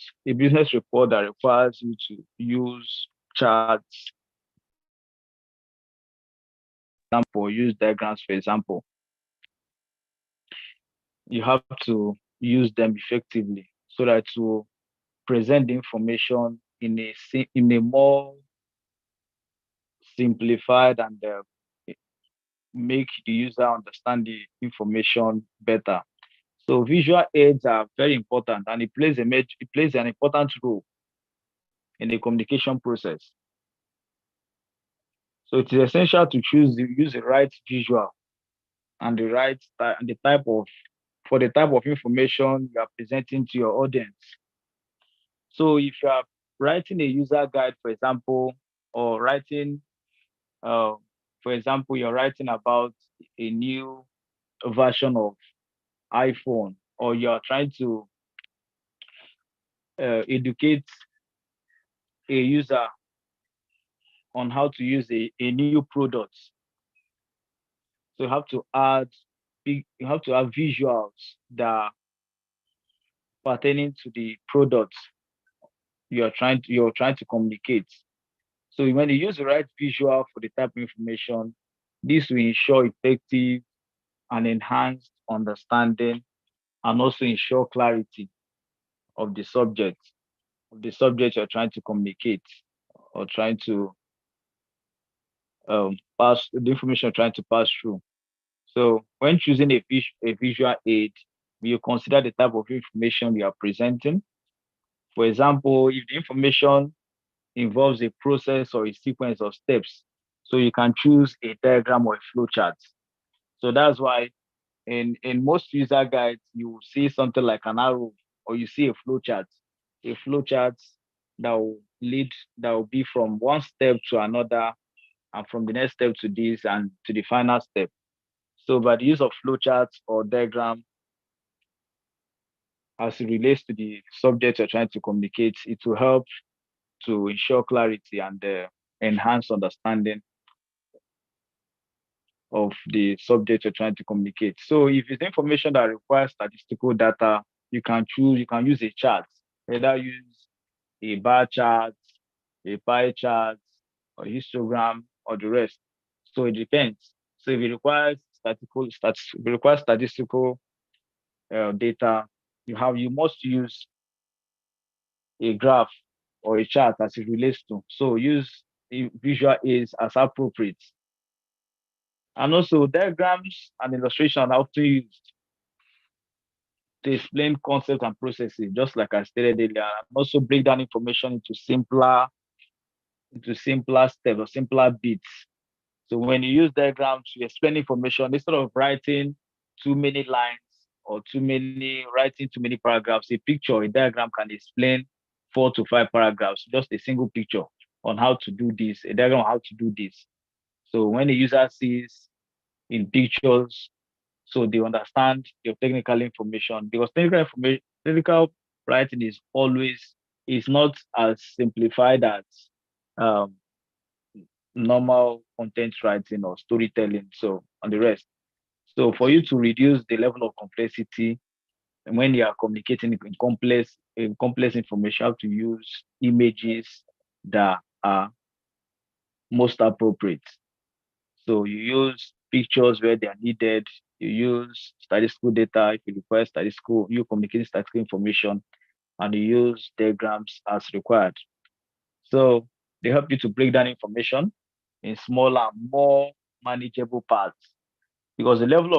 that requires you to use charts, example, use diagrams, for example, you have to use them effectively so that to present the information in a more simplified and make the user understand the information better. So visual aids are very important, and it plays an important role in the communication process. So it is essential to use the right visual and the type of for the type of information you are presenting to your audience. So if you are writing a user guide, for example, or uh, for example, you're writing about a new version of iPhone, or you're trying to educate a user on how to use a new product. So you have to have visuals that are pertaining to the product you're trying to communicate. So when you use the right visual for the type of information, this will ensure effective and enhanced understanding and also ensure clarity of the subject you're trying to communicate or trying to pass the information you're trying to pass through. So when choosing a visual aid, you consider the type of information you are presenting. For example, if the information involves a process or a sequence of steps, so you can choose a diagram or a flow chart. So that's why in most user guides, you will see something like an arrow or you see a flow chart. A flow chart that will lead that will be from one step to another and from the next step to this and to the final step. So by the use of flowcharts or diagram, as it relates to the subject you're trying to communicate. It will help to ensure clarity and enhance understanding of the subject you're trying to communicate. So if it's information that requires statistical data, you can use a chart, either use a bar chart, a pie chart, or histogram, or the rest. So it depends. So if it requires statistical data, you must use a graph or a chart as it relates to. So use visual aids as appropriate. And also diagrams and illustration are often used to explain concepts and processes, just like I stated earlier, and also break down information into simpler steps or simpler bits. So when you use diagrams to explain information, instead of writing too many lines or writing too many paragraphs, a diagram can explain 4 to 5 paragraphs, just a single picture on how to do this, a diagram on how to do this. So when the user sees in pictures, so they understand your technical information, because technical writing is not as simplified as um, normal content writing or storytelling. So on the rest. So for you to reduce the level of complexity when you are communicating in complex information, you have to use images that are most appropriate. So you use pictures where they are needed. You use statistical data if you require you communicating statistical information, and you use diagrams as required. So they help you to break down information in smaller, more manageable parts, because the um, level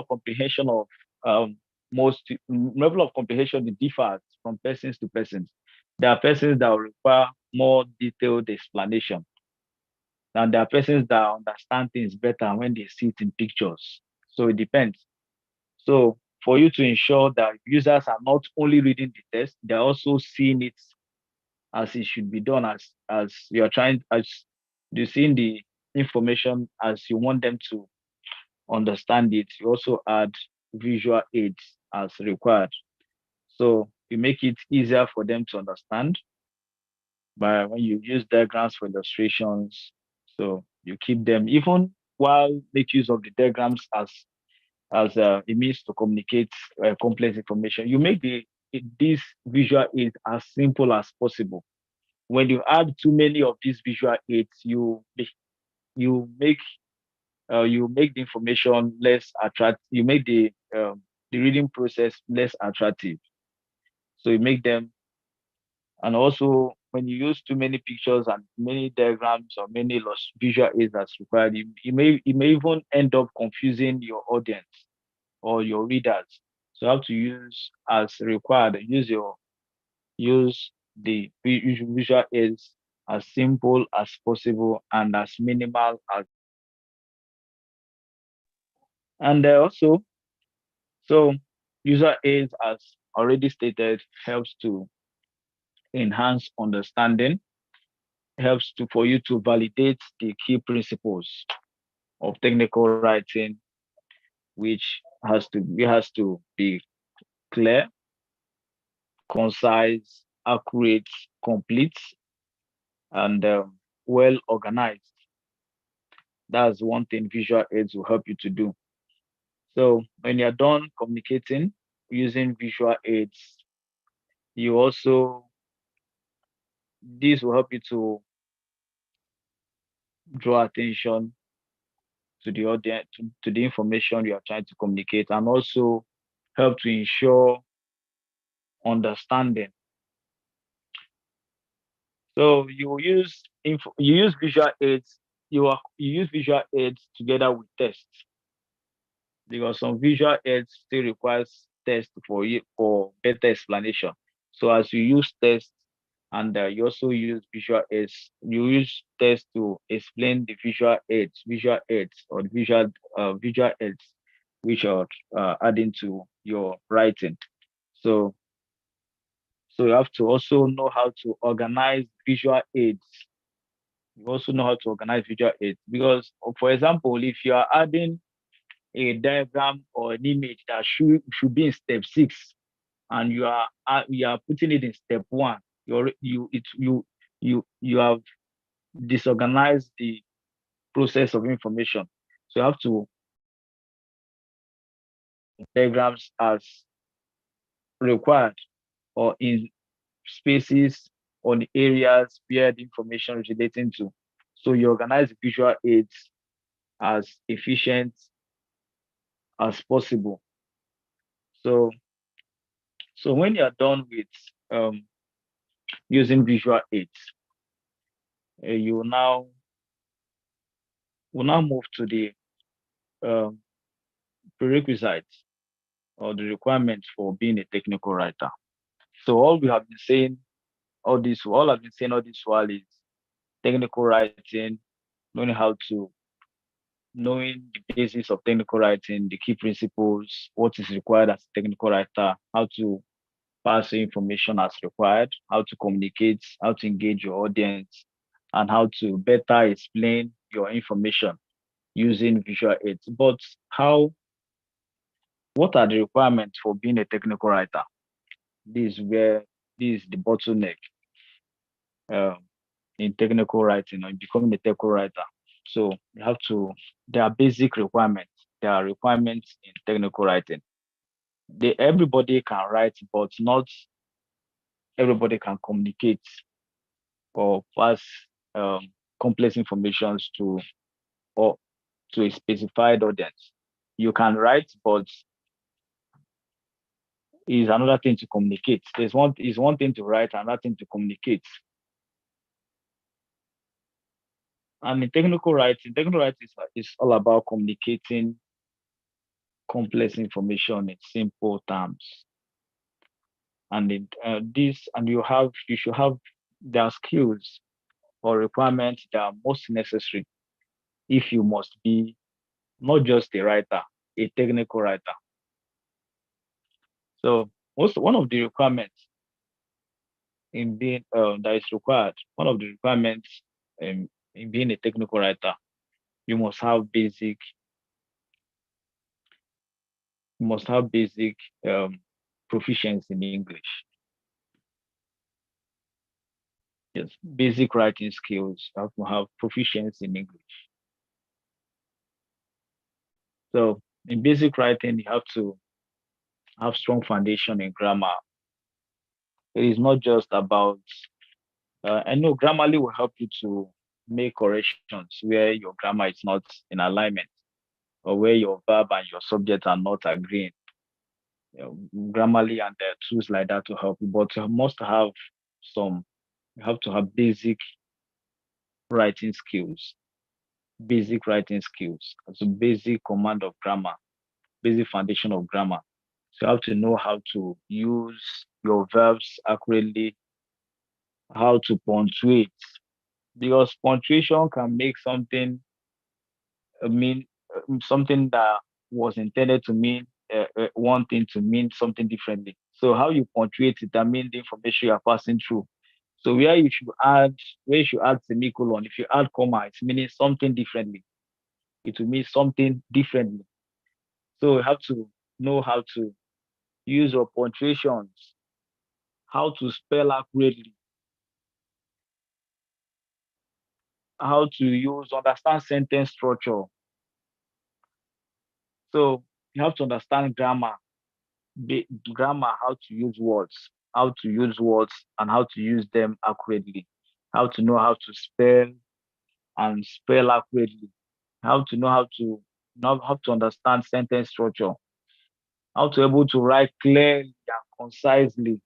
of comprehension differs from persons to persons. There are persons that will require more detailed explanation, and there are persons that understand things better when they see it in pictures. So it depends. So for you to ensure that users are not only reading the text, they're also seeing it as it should be done, as you're seeing the information as you want them to understand it. You also add visual aids as required. So you make it easier for them to understand by when you use diagrams for illustrations. So you keep them, even while make use of the diagrams as a means to communicate complex information. You make this visual aid as simple as possible. When you add too many of these visual aids, you make the information less attractive. You make the reading process less attractive. So you make them, and also when you use too many pictures and many diagrams or many visual aids that's required, you may even end up confusing your audience or your readers. So you have to use as required. Use the visual aids as simple as possible and as minimal as. And also, so user aids, as already stated, helps to enhance understanding, helps to for you to validate the key principles of technical writing, which has to be clear, concise, accurate, complete, and well organized. That's one thing visual aids will help you to do. So when you're done communicating using visual aids, you also this will help you to draw attention to the audience, to the information you are trying to communicate, and also help to ensure understanding. So you use visual aids. You use visual aids together with text, because some visual aids still requires text for better explanation. So as you use text, and you also use visual aids, you use text to explain the visual aids or visual aids which are adding to your writing. So you have to also know how to organize visual aids. You also know how to organize visual aids, because, for example, if you are adding a diagram or an image that should be in step 6, and you are putting it in step one, you have disorganized the process of information. So you have to diagrams as required, or in spaces or the areas where the information is relating to. So you organize visual aids as efficient as possible. So when you're done with using visual aids, you will now move to the um, prerequisites or the requirements for being a technical writer. So all I've been saying all this while is technical writing, knowing how to knowing the basis of technical writing, the key principles, what is required as a technical writer, how to pass information as required, how to communicate, how to engage your audience, and how to better explain your information using visual aids. But what are the requirements for being a technical writer? This is the bottleneck um, in technical writing or in becoming a technical writer. So there are basic requirements. There are requirements in technical writing. Everybody can write, but not everybody can communicate or pass um, complex informations or to a specified audience. You can write, but is another thing to communicate. Is one thing to write, another thing to communicate. And in technical writing is all about communicating complex information in simple terms. And you should have their skills or requirements that are most necessary if you must be not just a writer, a technical writer. So one of the requirements in being that is required, one of the requirements in being a technical writer, you must have basic um, proficiency in English. Yes, basic writing skills. You have to have proficiency in English. So in basic writing, you have to have strong foundation in grammar. It is not just about I know Grammarly will help you to make corrections where your grammar is not in alignment or where your verb and your subject are not agreeing. Grammarly and there are tools like that to help you, but some you have to have writing skills, basic writing skills, so basic command of grammar, basic foundation of grammar. So you have to know how to use your verbs accurately, how to punctuate, because punctuation can make something mean something that was intended to mean one thing to mean something differently. So how you punctuate it, that means the information you are passing through. So where you should add semicolon, if you add comma, it's meaning something differently. It will mean something differently. So you have to know how to use your punctuations, how to spell accurately, how to understand sentence structure. So you have to understand grammar, how to use words and how to use them accurately, how to know how to spell and spell accurately, how to know how to understand sentence structure, how to able to write clearly and concisely,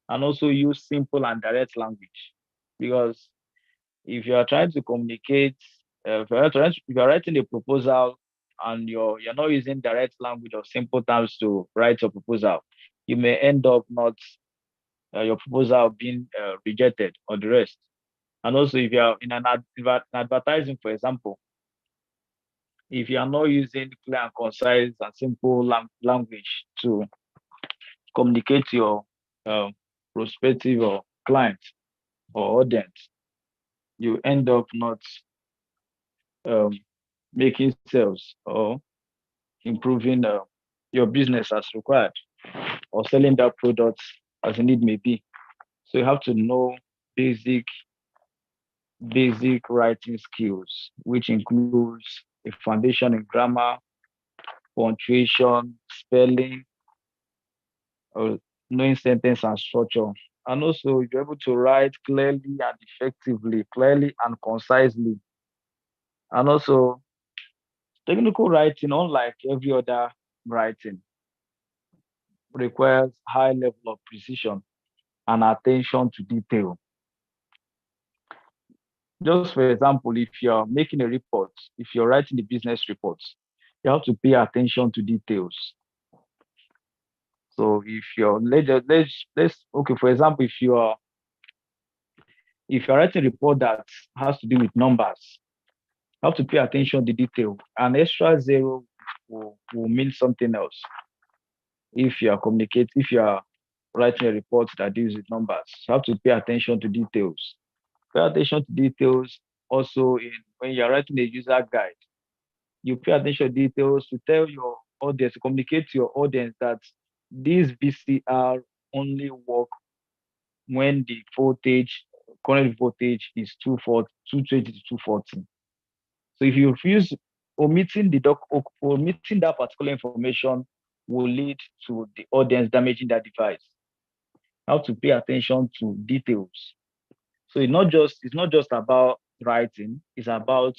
and also use simple and direct language. Because if you are trying to communicate, if you're writing a proposal and you're not using direct language or simple terms to write your proposal, you may end up not your proposal being rejected or the rest. And also, if you are in advertising, for example, if you are not using clear and concise and simple language to communicate to your um, prospective or client or audience, you end up not um, making sales or improving your business as required or selling that product as the need may be. So you have to know basic writing skills, which includes a foundation in grammar, punctuation, spelling, or knowing sentence and structure. And also you're able to write clearly and effectively, clearly and concisely. And also technical writing, unlike every other writing, requires high level of precision and attention to detail. Just for example, if you're making a report, if you're writing a business report, you have to pay attention to details. So if you're let's okay, for example, if you're writing a report that has to do with numbers, you have to pay attention to detail. An extra zero will mean something else. If you are writing a report that deals with numbers, you have to pay attention to details. Pay attention to details also in when you're writing a user guide. You pay attention to details to tell your audience, to communicate to your audience that this VCR only work when the current voltage is 220 to 240. So if you refuse, omitting that particular information will lead to the audience damaging that device. How to pay attention to details. So it's not just about writing, it's about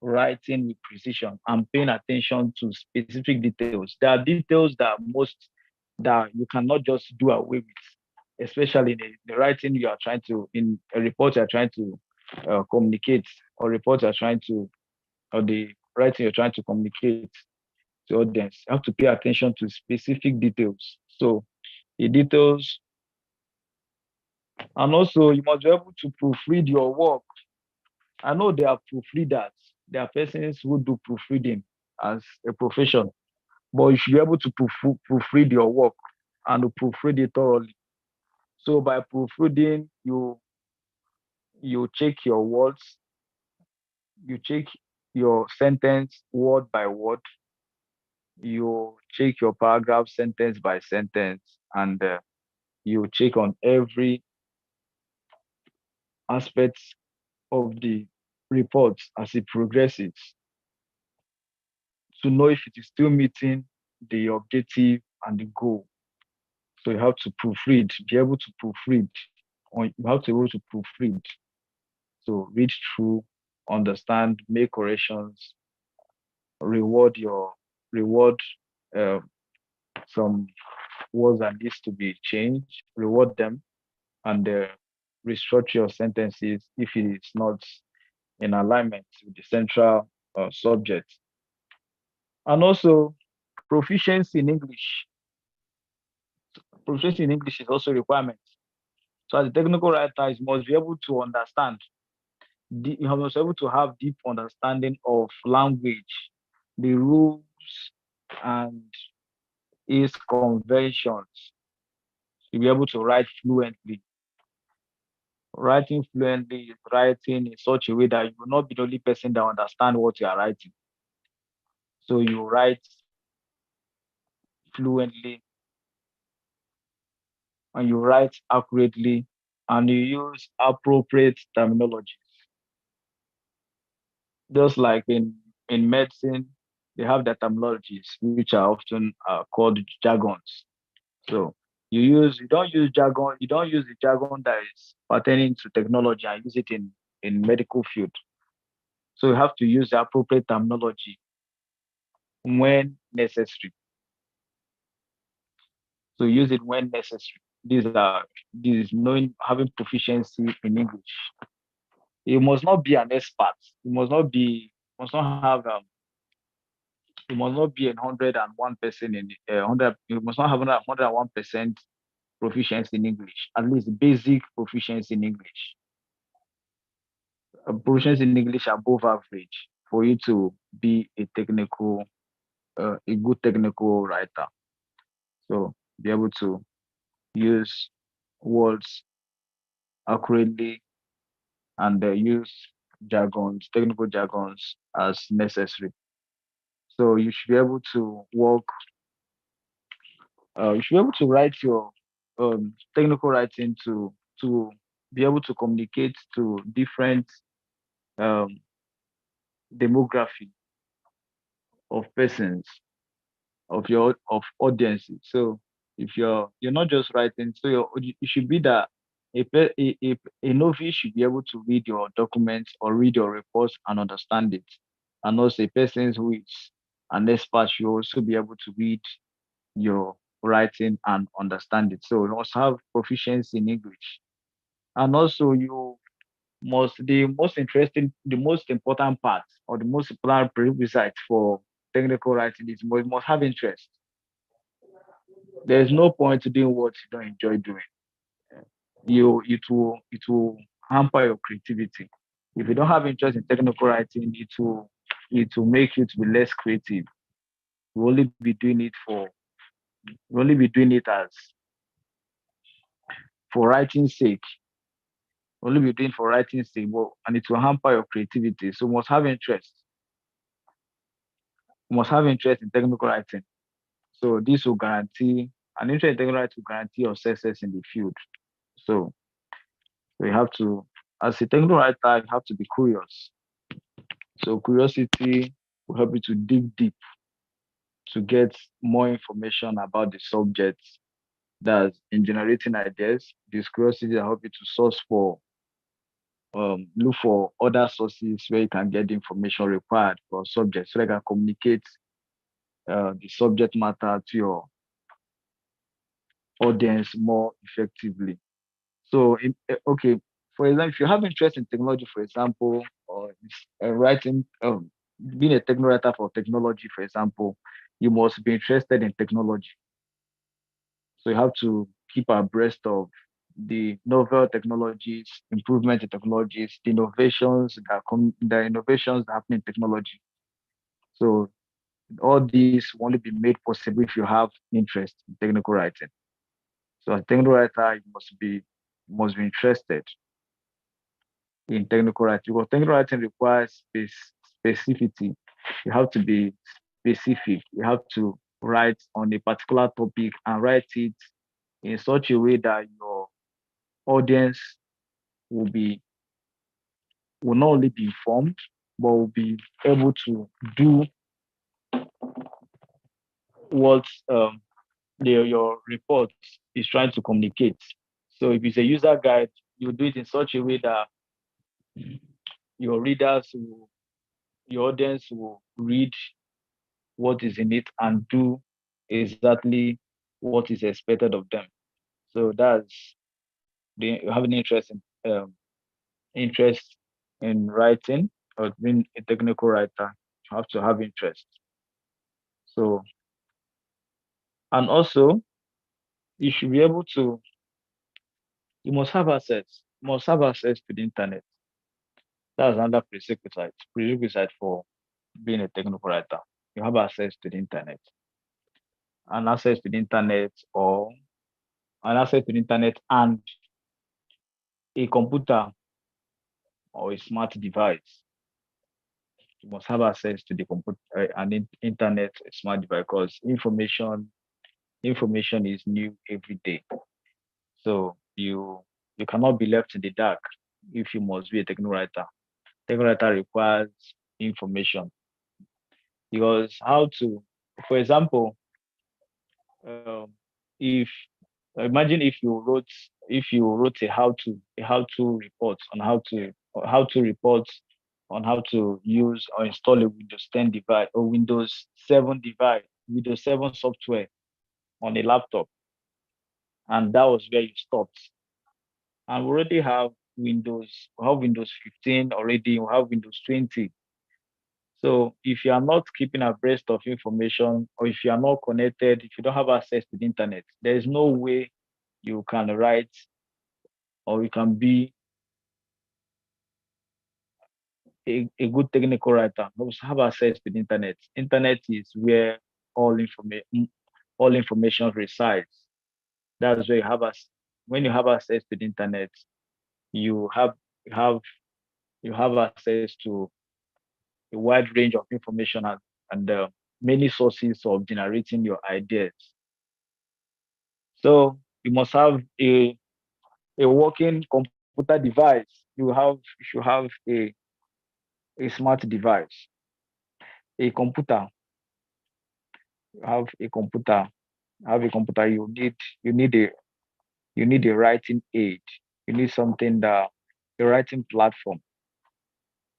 writing with precision and paying attention to specific details. There are details that you cannot just do away with, especially in the writing you are trying to in a report you are trying to communicate, or report you are trying to or the writing you're trying to communicate to audience. You have to pay attention to specific details. So the details, and also you must be able to proofread your work. I know there are proofreaders, there are persons who do proofreading as a profession, but you should be able to proofread your work and to proofread it thoroughly. So by proofreading, you check your words, you check your sentence word by word, you check your paragraph sentence by sentence, and you check on every aspect of the report as it progresses to know if it is still meeting the objective and the goal. So you have to proofread, be able to proofread, or you have to be able to proofread. So read through, understand, make corrections, reward uh, some words that needs to be changed, reward them, and restructure your sentences if it is not in alignment with the central subject. And also proficiency in English. Proficiency in English is also a requirement. So as a technical writer, you must be able to understand. You must be able to have deep understanding of language, the rules, and its conventions. You'll be able to write fluently. Writing fluently is writing in such a way that you will not be the only person that understand what you are writing. So you write fluently and you write accurately and you use appropriate terminology. Just like in medicine, they have the terminologies which are often called jargons. So you don't use the jargon that is pertaining to technology and use it in medical field. So you have to use the appropriate terminology when necessary. So use it when necessary. This is knowing having proficiency in English. You must not be an expert. Must not have you must not be 101% in 100. You must not have 101% proficiency in English. At least basic proficiency in English. Proficiency in English above average for you to be a good technical writer. So be able to use words accurately and use technical jargons as necessary. So you should be able to work You should be able to write your technical writing to be able to communicate to different um, demography of persons of audiences. So if you're not just writing, so it should be that a novice should be able to read your documents or read your reports and understand it. And also a person who is an expert should also be able to read your writing and understand it. So you must have proficiency in English. And also you must the most important part or the most important prerequisite for technical writing is you must have interest. There's no point to doing what you don't enjoy doing. It will hamper your creativity. If you don't have interest in technical writing, it will make you to be less creative. You only be doing it you only be doing it as for writing's sake. Only be doing for writing's sake, and it will hamper your creativity. So you must have interest. You must have interest in technical writing. So this will guarantee an interest in technical writing will guarantee your success in the field. So we have to, as a technical writer, you have to be curious. So curiosity will help you to dig deep to get more information about the subject. That's in generating ideas. This curiosity will help you to source for look for other sources where you can get the information required for subject so they can communicate the subject matter to your audience more effectively. So, okay, for example, if you have interest in technology, for example, or writing, being a techno writer for technology, for example, you must be interested in technology. So you have to keep abreast of the novel technologies, improvement in technologies, the innovations that happen in technology. So all these will only be made possible if you have interest in technical writing. So as a technical writer, you must be interested in technical writing because technical writing requires specificity. You have to be specific. You have to write on a particular topic and write it in such a way that your audience will be will not only be informed but will be able to do what your report is trying to communicate. So if it's a user guide, you do it in such a way that your readers will, your audience will read what is in it and do exactly what is expected of them. So that's the having interest in writing or being a technical writer. You have to have interest. So and also you should be able to you must have access. You must have access to the internet. That's another prerequisite for being a technical writer. You have access to the internet. And access to the internet or an access to the internet and a computer or a smart device. You must have access to the computer and internet, a smart device, because information is new every day. So you cannot be left in the dark if you must be a technical writer. Technical writer requires information because how to, for example, um, if imagine if you wrote a how to report on how to report on how to use or install a Windows 10 device or Windows 7 software on a laptop, and that was where you stopped. And we have Windows 15 already, we have Windows 20. So if you are not keeping abreast of information or if you are not connected, if you don't have access to the internet, there is no way you can write or you can be a good technical writer. You must have access to the internet. Internet is where all information resides. That's where you have us when you have access to the internet, you have you have access to a wide range of information and many sources of generating your ideas. So you must have a working computer device. You should have a smart device, a computer. You have a computer. You need a you need a writing aid. You need something that a writing platform,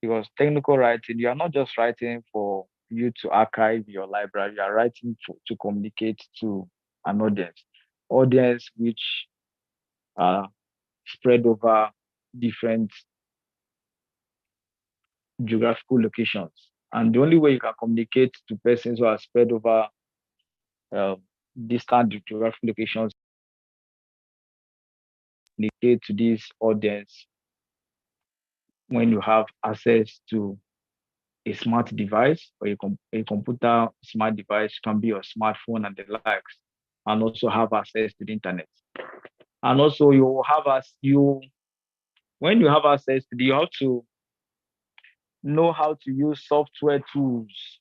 because technical writing, you are not just writing for you to archive your library. You are writing to communicate to an audience which are spread over different geographical locations. And the only way you can communicate to persons who are spread over uh, distant geographical locations, communicate to this audience when you have access to a smart device or a computer smart device, can be your smartphone and the likes, and also have access to the internet. And also you have as you when you have access to the, you have to know how to use software tools.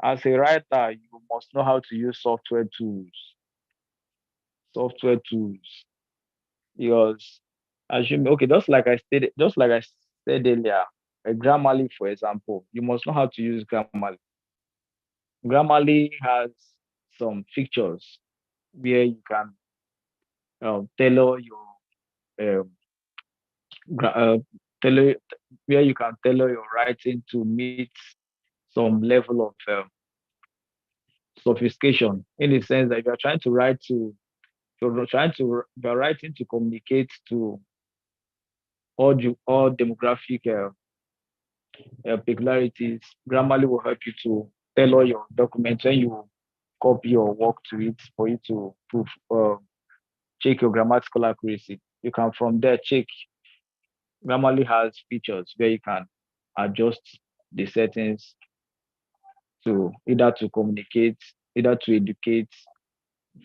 As a writer, you must know how to use software tools, because assume, okay, just like I said earlier, a Grammarly, for example, you must know how to use Grammarly. Grammarly has some features where you can tailor your um, gra- uh, tailor where you can tailor your writing to meet some level of sophistication, in the sense that if you're trying to write to you're trying to you're writing to communicate to all demographic peculiarities. Grammarly will help you to tailor your document when you copy your work to it, for you to check your grammatical accuracy. You can from there check. Grammarly has features where you can adjust the settings to either to communicate, either to educate,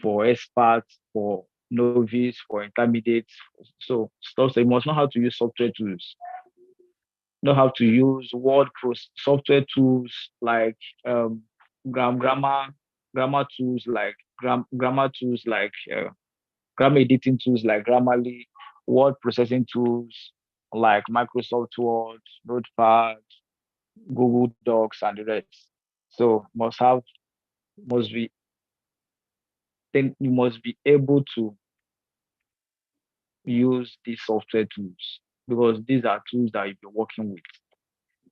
for experts, for novice, for intermediates. So stuff. So you must know how to use software tools, know how to use software tools like um, grammar tools like grammar tools like grammar editing tools like Grammarly, word processing tools like Microsoft Word, Notepad, Google Docs, and the rest. So must be think you must be able to use these software tools, because these are tools that you're working with.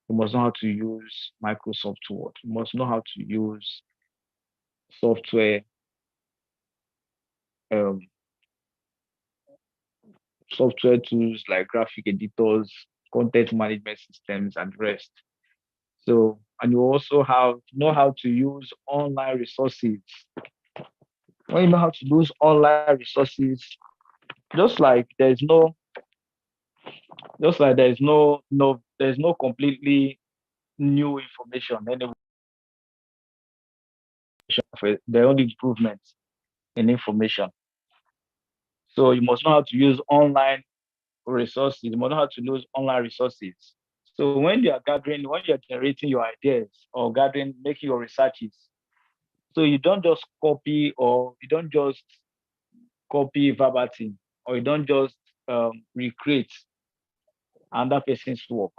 You must know how to use Microsoft Word. You must know how to use software, um, software tools like graphic editors, content management systems, and the rest. So, and you also have know how to use online resources. When you know how to use online resources, just like there's no, just like there's no completely new information. Anyway, for the only improvements in information. So you must know how to use online resources. You must know how to use online resources. So when you're generating your ideas or gathering, making your researches, so you don't just copy, or you don't just copy verbatim, or you don't just recreate another person's work.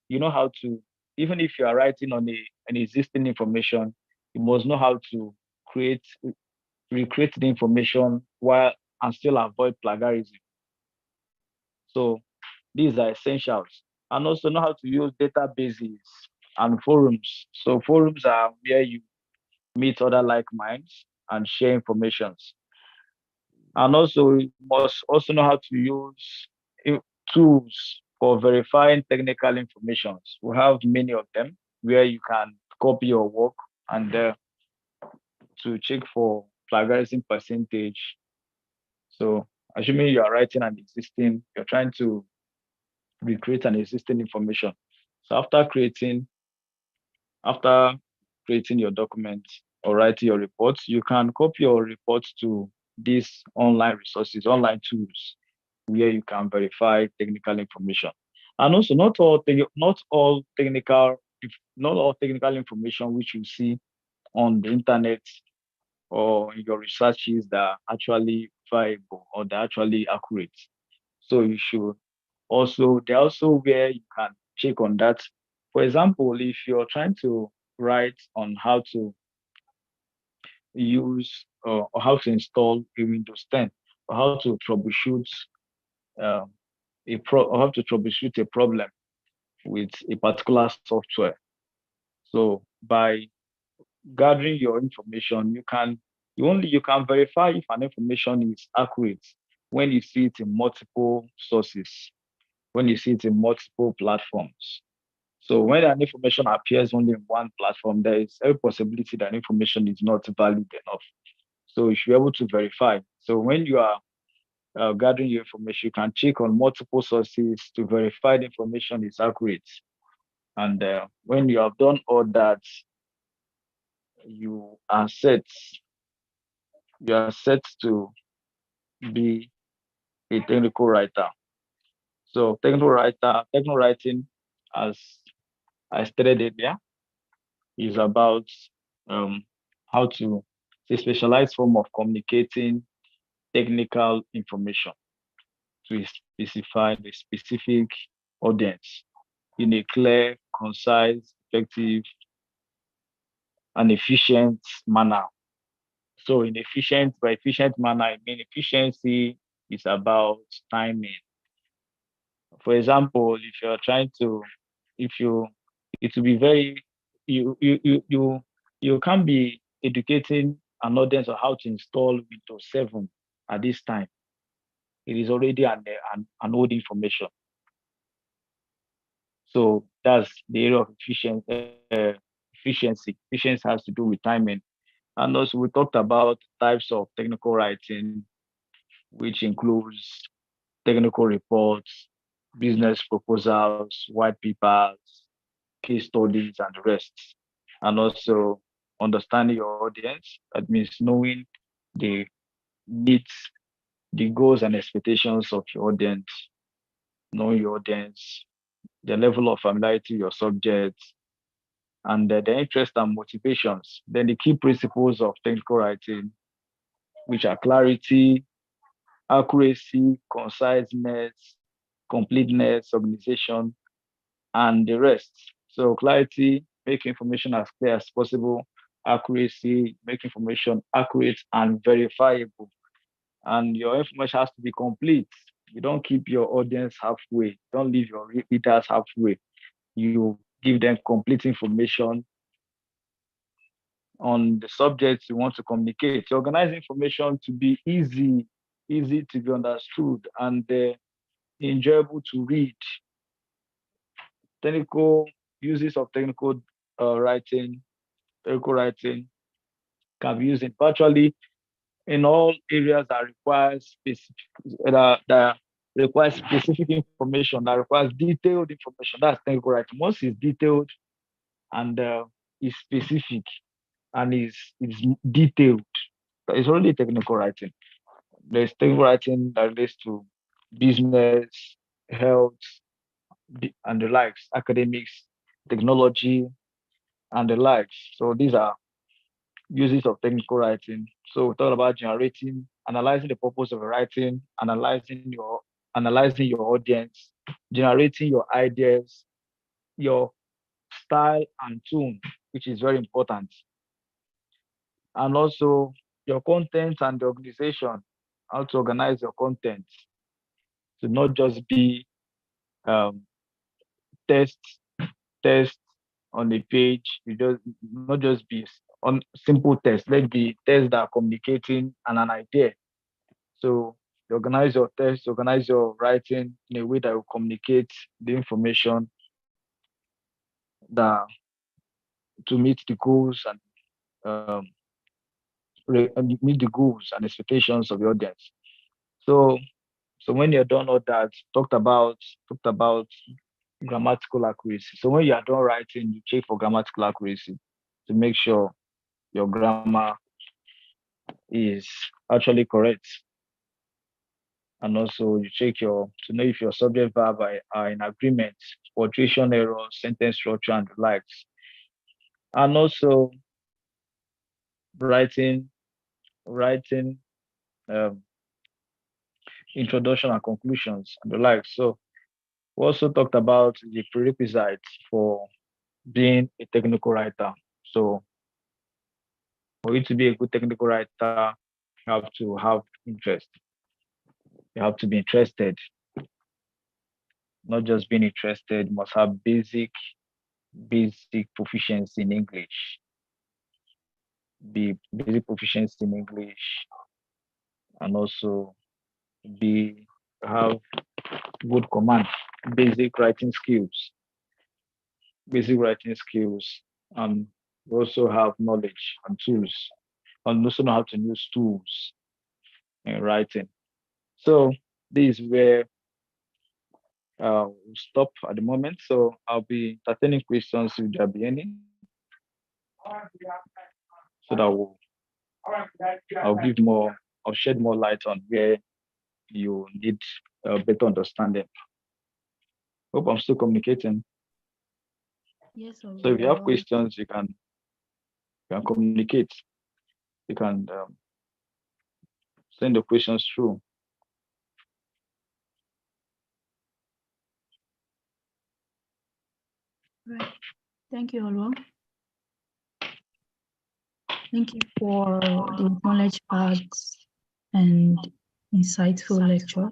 You know how to, even if you are writing on an existing information, you must know how to create, recreate the information while and still avoid plagiarism. So these are essentials. And also know how to use databases and forums. So forums are where you meet other like minds and share informations. And also you must also know how to use tools for verifying technical informations. We have many of them where you can copy your work and to check for plagiarism percentage. So assuming you are writing an existing, you're trying to recreate an existing information. So after creating your document or writing your reports, you can copy your reports to these online resources, online tools where you can verify technical information. And also, not all technical information which you see on the internet or in your researches that are actually viable or they're actually accurate. So you should they're also where you can check on that. For example, if you're trying to write on how to use or how to install a Windows 10, or how to troubleshoot uh, or how to troubleshoot a problem with a particular software. So by gathering your information, you can verify if an information is accurate when you see it in multiple sources, when you see it in multiple platforms. So when an information appears only in one platform, there is a possibility that information is not valid enough. So you should be able to verify. So when you are gathering your information, you can check on multiple sources to verify the information is accurate. And when you have done all that, you are set. You are set to be a technical writer. So technical writing, as I stated earlier, is about um, how to it's a specialized form of communicating technical information to a a specific audience in a clear, concise, effective, and efficient manner. So by efficient manner, I mean efficiency is about timing. For example, if you're trying to, if you, it will be very, you can't be educating an audience on how to install Windows 7 at this time. It is already an old information. So that's the area of efficiency. Efficiency has to do with timing. And also, we talked about types of technical writing, which includes technical reports, business proposals, white papers, case studies, and the rest. And also, understanding your audience. That means knowing the needs, the goals, and expectations of your audience, knowing your audience, the level of familiarity with your subject, and the interest and motivations. Then the key principles of technical writing, which are clarity, accuracy, conciseness, completeness, organization, and the rest. So clarity, make information as clear as possible. Accuracy, make information accurate and verifiable. And your information has to be complete. You don't keep your audience halfway. Don't leave your readers halfway. You give them complete information on the subjects you want to communicate. You organize information to be easy to be understood, and enjoyable to read. Technical uses of writing, technical writing can be used in virtually in all areas that that requires specific information, that requires detailed information. That's technical writing. Once it's detailed and is specific and is detailed, it's only technical writing. There's technical writing that relates to business, health, and the likes, academics, technology, and the likes. So these are uses of technical writing. So we talk about generating, analyzing the purpose of writing, analyzing your audience, generating your ideas, your style and tone, which is very important, and also your content and the organization, how to organize your content to not just be um, text text on a page. You just not just be on simple text. Let be text that are communicating and an idea. So you organize your text, organize your writing in a way that will communicate the information that to meet the goals and um, meet the goals and expectations of the audience. So so when you're done all that, talked about grammatical accuracy. So when you are done writing, you check for grammatical accuracy to make sure your grammar is actually correct. And also you check to know if your subject verb are in agreement, punctuation errors, sentence structure, and the likes. And also writing. writing, um, introduction and conclusions and the like. So we also talked about the prerequisites for being a technical writer. So for you to be a good technical writer, you have to have interest. You have to be interested, not just being interested, you must have basic proficiency in English. Be basic proficiency in English and also be have good command, basic writing skills, basic writing skills, and we also have knowledge and tools, and also know how to use tools in writing. So this is where we'll stop at the moment. So I'll be entertaining questions if there be any, so that I'll give more, I'll shed more light on where you need a better understanding. Hope I'm still communicating. Yes, So if you have questions, you can communicate. You can send the questions through. Right. Thank you, Alwell. Thank you for the knowledge pads and insightful lecture.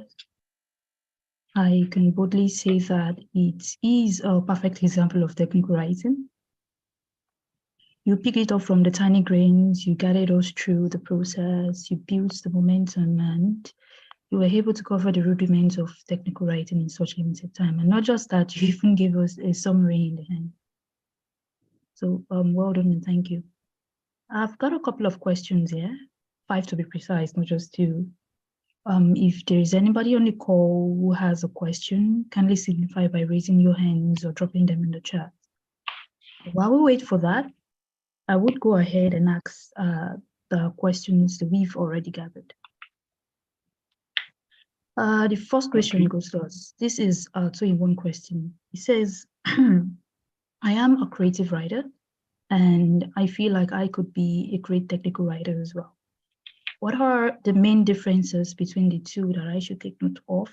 I can boldly say that it is a perfect example of technical writing. You pick it up from the tiny grains, you guided us through the process, you built the momentum, and you were able to cover the rudiments of technical writing in such limited time. And not just that, you even gave us a summary in the end. So well done and thank you. I've got a couple of questions here, 5 to be precise, not just 2. If there is anybody on the call who has a question, kindly signify by raising your hands or dropping them in the chat. While we wait for that, I would go ahead and ask the questions that we've already gathered. The first question goes to us. This is a 2-in-1 question. It says, I am a creative writer and I feel like I could be a great technical writer as well. What are the main differences between the two that I should take note of?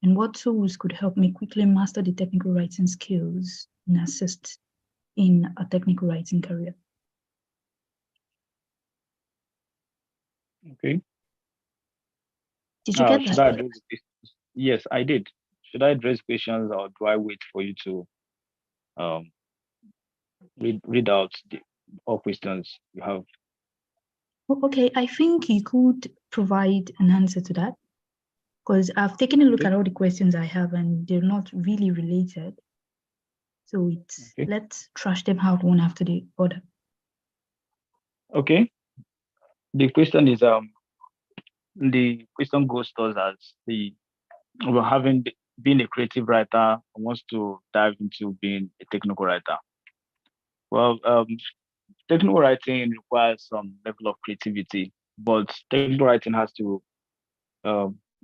And what tools could help me quickly master the technical writing skills and assist in a technical writing career? Okay. Did you get Should that? I address this? Yes, I did. Should I address questions or do I wait for you to read out all questions you have? Okay, I think you could provide an answer to that because I've taken a look at all the questions I have and they're not really related. So let's trash them out one after the other. Okay. The question is the question goes to us as being a creative writer wants to dive into being a technical writer. Well, technical writing requires some level of creativity, but technical writing has to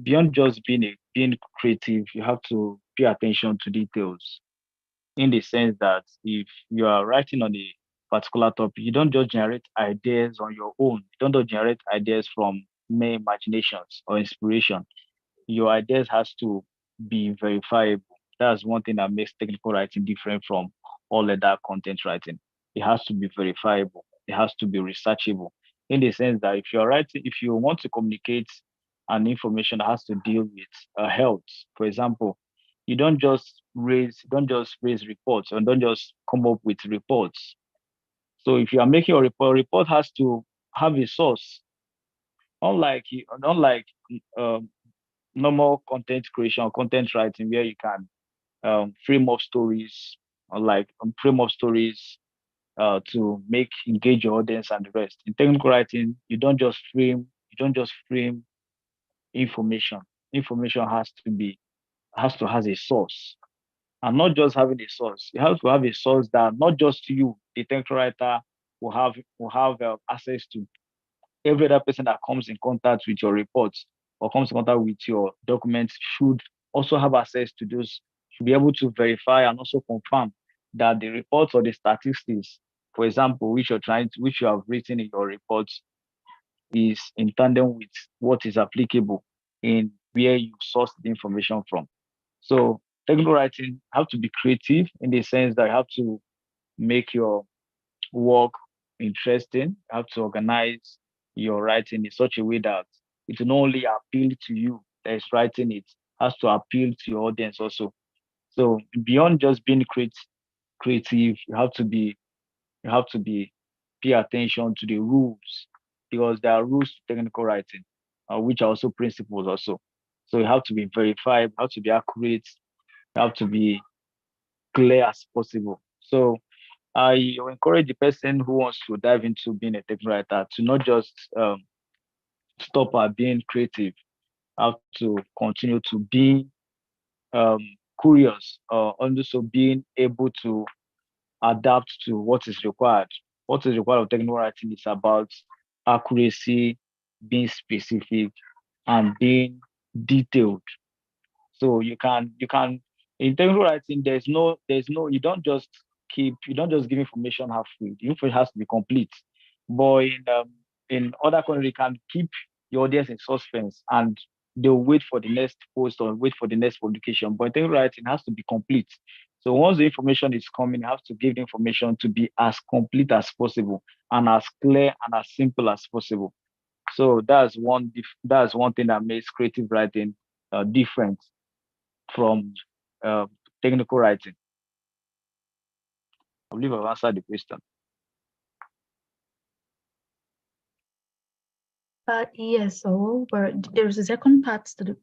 beyond just being creative, you have to pay attention to details. In the sense that if you are writing on a particular topic, you don't just generate ideas on your own. You don't just generate ideas from mere imaginations or inspiration. Your ideas has to be verifiable. That's one thing that makes technical writing different from all other content writing. It has to be verifiable. It has to be researchable. In the sense that if you want to communicate an information that has to deal with health, for example, you don't just raise reports or don't just come up with reports. So if you are making a report has to have a source. Unlike normal content creation or content writing where you can frame up stories or frame up stories to make engage your audience and the rest. In technical writing, you don't just frame information. Information has a source. And not just having a source. You have to have a source that not just you, the technical writer, will have access to. Every other person that comes in contact with your reports or comes in contact with your documents should also have access to those, should be able to verify and also confirm that the reports or the statistics, for example, which you have written in your reports, is in tandem with what is applicable in where you source the information from. So technical writing have to be creative in the sense that you have to make your work interesting. You have to organize your writing in such a way that it will not only appeal to you that is writing it, has to appeal to your audience also. So beyond just being creative, you have to be pay attention to the rules because there are rules to technical writing, which are also principles also. So you have to be verified, you have to be accurate, you have to be clear as possible. So I encourage the person who wants to dive into being a technical writer to not just stop at being creative, have to continue to be um, curious, and also being able to adapt to what is required. What is required of technical writing is about accuracy, being specific, and being detailed. So you can in technical writing you don't just give information halfway. The information has to be complete. But in other countries you can keep your audience in suspense and they'll wait for the next post or wait for the next publication. But in technical writing has to be complete. So once the information is coming, you have to give the information to be as complete as possible and as clear and as simple as possible. So that's one thing that makes creative writing different from uh, technical writing. I believe I've answered the question. Yes, so but there's a second part to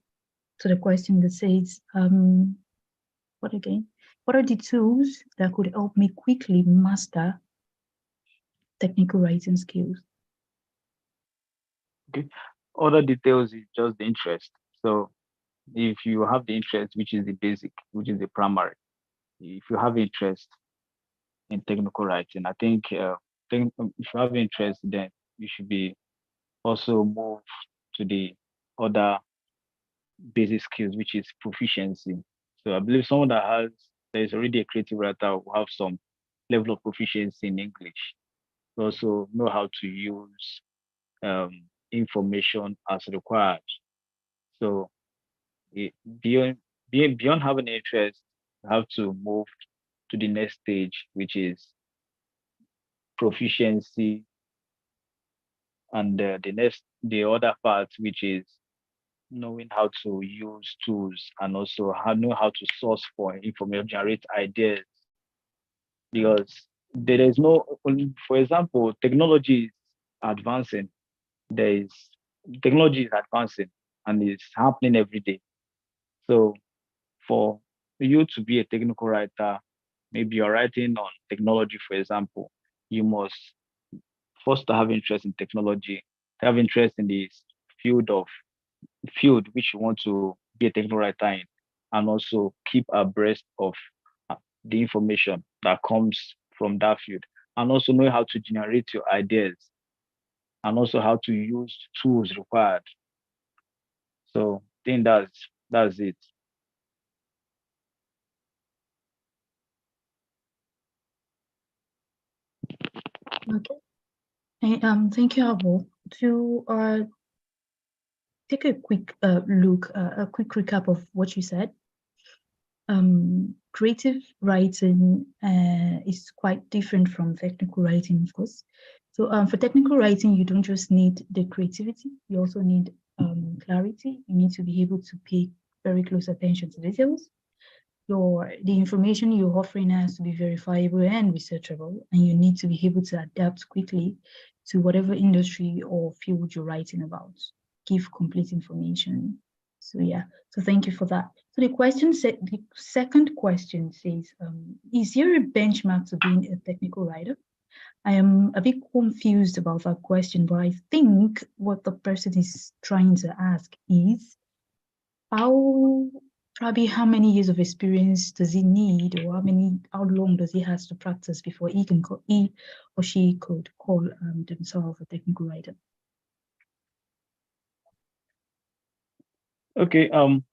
the question that says, what again? What are the tools that could help me quickly master technical writing skills? Okay. Other details is just the interest. So if you have the interest, which is the basic, which is the primary, if you have interest in technical writing, I think if you have interest, then you should be also move to the other basic skills, which is proficiency. So I believe someone that is already a creative writer will have some level of proficiency in English. Also know how to use information as required. So it, beyond beyond having interest, you have to move to the next stage, which is proficiency, and the other part, which is knowing how to use tools and also know how to source for information, generate ideas. Because there is no, for example, technology is advancing. There is technology is advancing and it's happening every day. So for you to be a technical writer, maybe you're writing on technology, for example, you must first have interest in technology, have interest in this field of field which you want to be a technical writer in, and also keep abreast of uh, the information that comes from that field, and also know how to generate your ideas, and also how to use tools required. So I think that's it. Okay. Thank you, Abo. To take a quick look, a quick recap of what you said. Creative writing is quite different from technical writing, of course. So for technical writing, you don't just need the creativity, you also need clarity. You need to be able to pay very close attention to details. The information you're offering has to be verifiable and researchable, and you need to be able to adapt quickly to whatever industry or field you're writing about. Give complete information. So yeah, so thank you for that. So the second question says, is there a benchmark to being a technical writer? I am a bit confused about that question, but I think what the person is trying to ask is, how probably how many years of experience does he need, or how long does he have to practice before he or she could call themselves a technical writer? Okay. One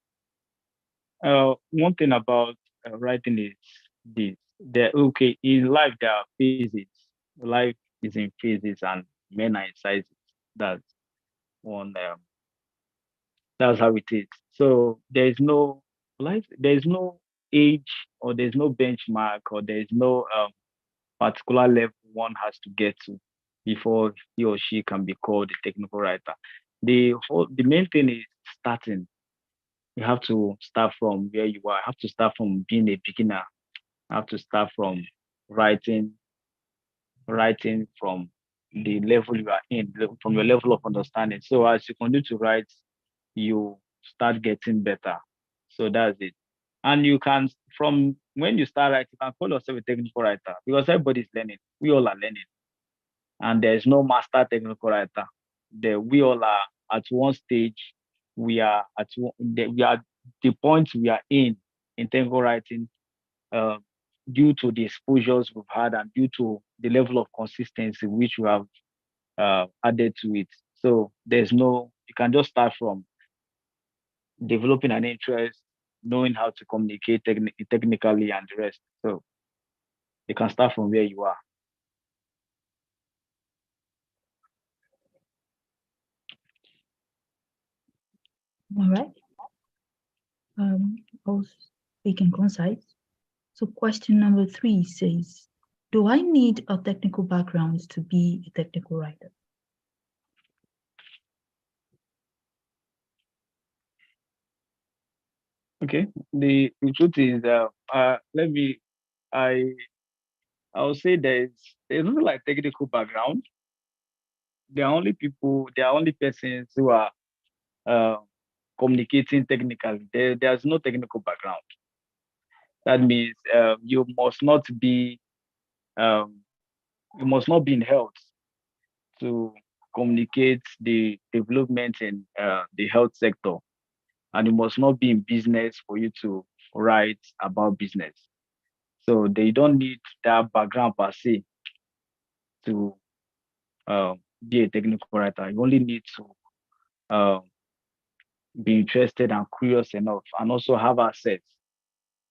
thing about writing is this: that okay, in life there are phases. Life is in phases, and men are in sizes. That on that's how it is. So there is no age, or there's no benchmark, or there's no particular level one has to get to before he or she can be called a technical writer. The main thing is starting. You have to start from where you are. You have to start from being a beginner. You have to start from writing, writing from the level you are in, from your level of understanding. So as you continue to write, you start getting better. So that's it. And you can, from when you start writing, you can call yourself a technical writer because everybody's learning. We all are learning. And there's no master technical writer. We all are at one stage. We are we are the point we are in technical writing, uh, due to the exposures we've had and due to the level of consistency which we have added to it. So you can just start from developing an interest, knowing how to communicate technically and the rest. So you can start from where you are. All right. I'll speak in concise. So question number 3 says, do I need a technical background to be a technical writer? Okay. The truth is, let me, I I'll say there's nothing like technical background. There are only persons who are uh, communicating technically. There's no technical background. That means um, you must not be in health to communicate the development in the health sector, and you must not be in business for you to write about business. So they don't need that background per se to uh, be a technical writer. You only need to uh, be interested and curious enough, and also have access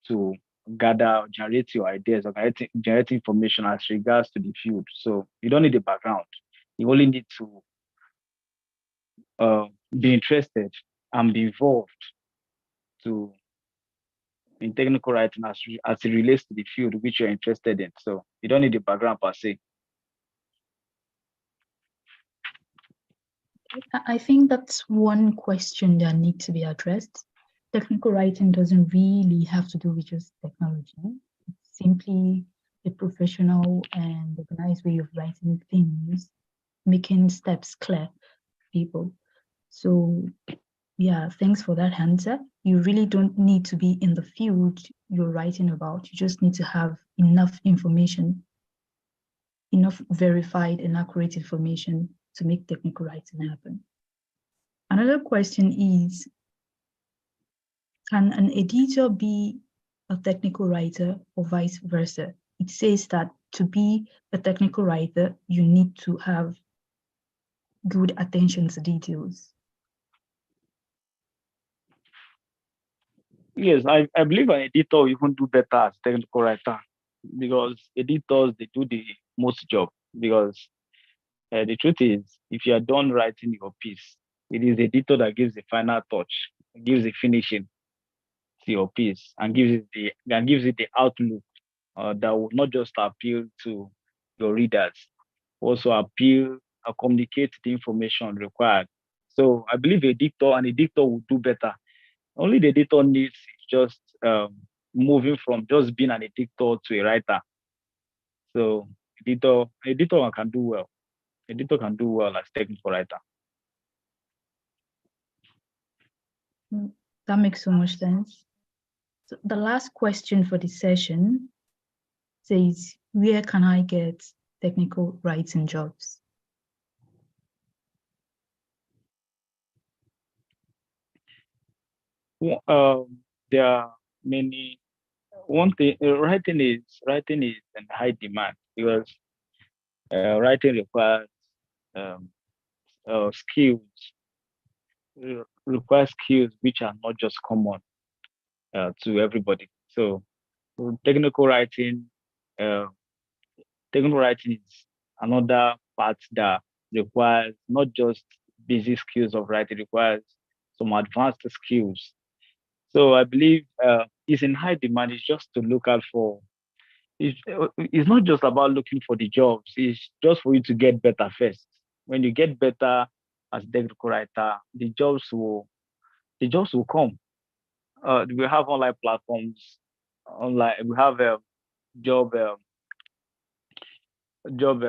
to generate your ideas, or generate information as regards to the field. So you don't need a background. You only need to uh, be interested and be involved to in technical writing as it relates to the field which you're interested in. So you don't need a background per se. I think that's one question that needs to be addressed. Technical writing doesn't really have to do with just technology. It's simply a professional and organized way of writing things, making steps clear for people. So yeah, thanks for that answer. You really don't need to be in the field you're writing about. You just need to have enough information, enough verified and accurate information to make technical writing happen. Another question is, can an editor be a technical writer or vice versa? It says that to be a technical writer, you need to have good attention to details. Yes, I believe an editor will even do better as technical writer because editors they do the most job. Because the truth is, if you are done writing your piece, it is the editor that gives the final touch, gives the finishing to your piece, and gives it the outlook that will not just appeal to your readers, also appeal and communicate the information required. So I believe an editor will do better. Only the editor needs just moving from just being an editor to a writer. So editor can do well. Editor can do well as technical writer. That makes so much sense. So the last question for the session says, where can I get technical writing jobs? There are many. One thing, writing is in high demand because writing requires um, skills, requires skills which are not just common to everybody. So technical writing, uh, technical writing is another part that requires not just basic skills of writing. It requires some advanced skills. So I believe it's in high demand. It's just to look out for. It's not just about looking for the jobs. It's just for you to get better first. When you get better as a technical writer, the jobs will come. We have online platforms. Online, we have job job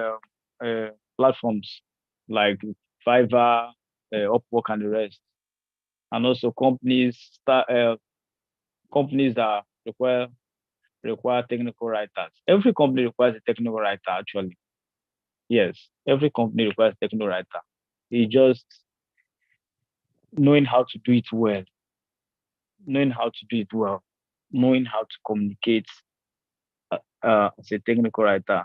platforms like Fiverr, Upwork, and the rest. And also companies that require technical writers. Every company requires a technical writer, actually. Yes, every company requires a technical writer. It's just knowing how to do it well, knowing how to do it well, knowing how to communicate as a technical writer,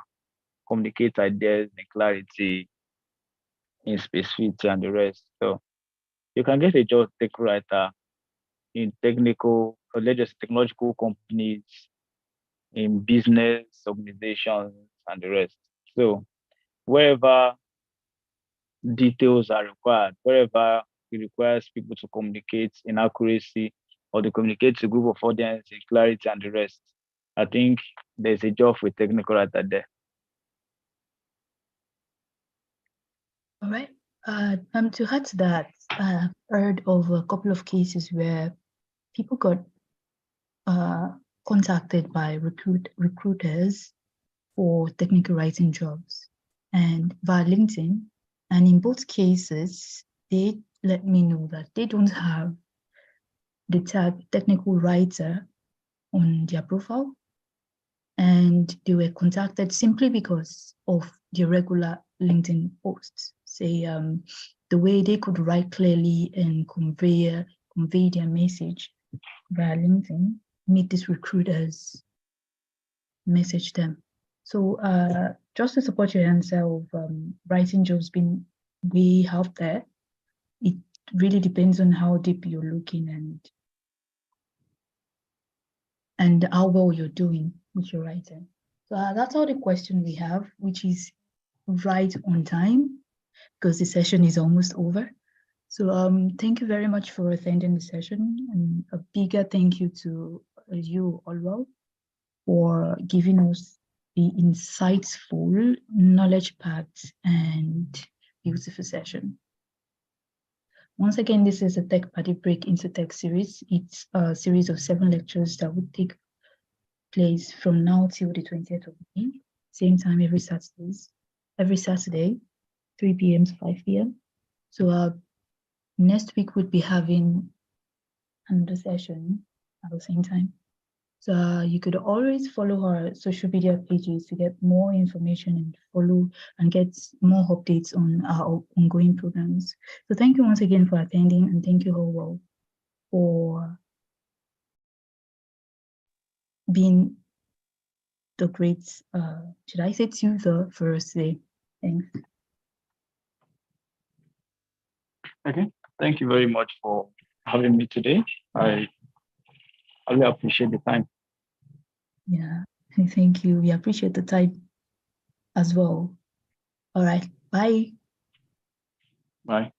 communicate ideas in clarity, in specificity, and the rest. So you can get a job technical writer in technical, or let's just technological companies, in business organizations, and the rest. So wherever details are required, wherever it requires people to communicate in accuracy or to communicate to a group of audience in clarity and the rest, I think there's a job for a technical writer there. All right. To add to that, I've heard of a couple of cases where people got contacted by recruiters for technical writing jobs and via LinkedIn. And in both cases, they let me know that they don't have the tag technical writer on their profile. And they were contacted simply because of the regular LinkedIn posts. Say the way they could write clearly and convey their message via LinkedIn made these recruiters message them. So just to support your answer of writing jobs being way out there, it really depends on how deep you're looking and how well you're doing with your writing. So that's all the question we have, which is right on time because the session is almost over. So thank you very much for attending the session, and a bigger thank you to you, Alwell, for giving us the insightful, knowledge-packed, and beautiful session. Once again, this is a Techpadi Break into Tech series. It's a series of 7 lectures that would take place from now till the 20th of May, same time every Saturday, 3 p.m. to 5 p.m. So next week we'll be having another session at the same time. So you could always follow our social media pages to get more information and follow and get more updates on our ongoing programs. So thank you once again for attending, and thank you, Alwell, for being the great, should I say tutor for us today? Thanks. Okay, thank you very much for having me today. I really appreciate the time. Yeah, thank you. We appreciate the time as well. All right, bye. Bye.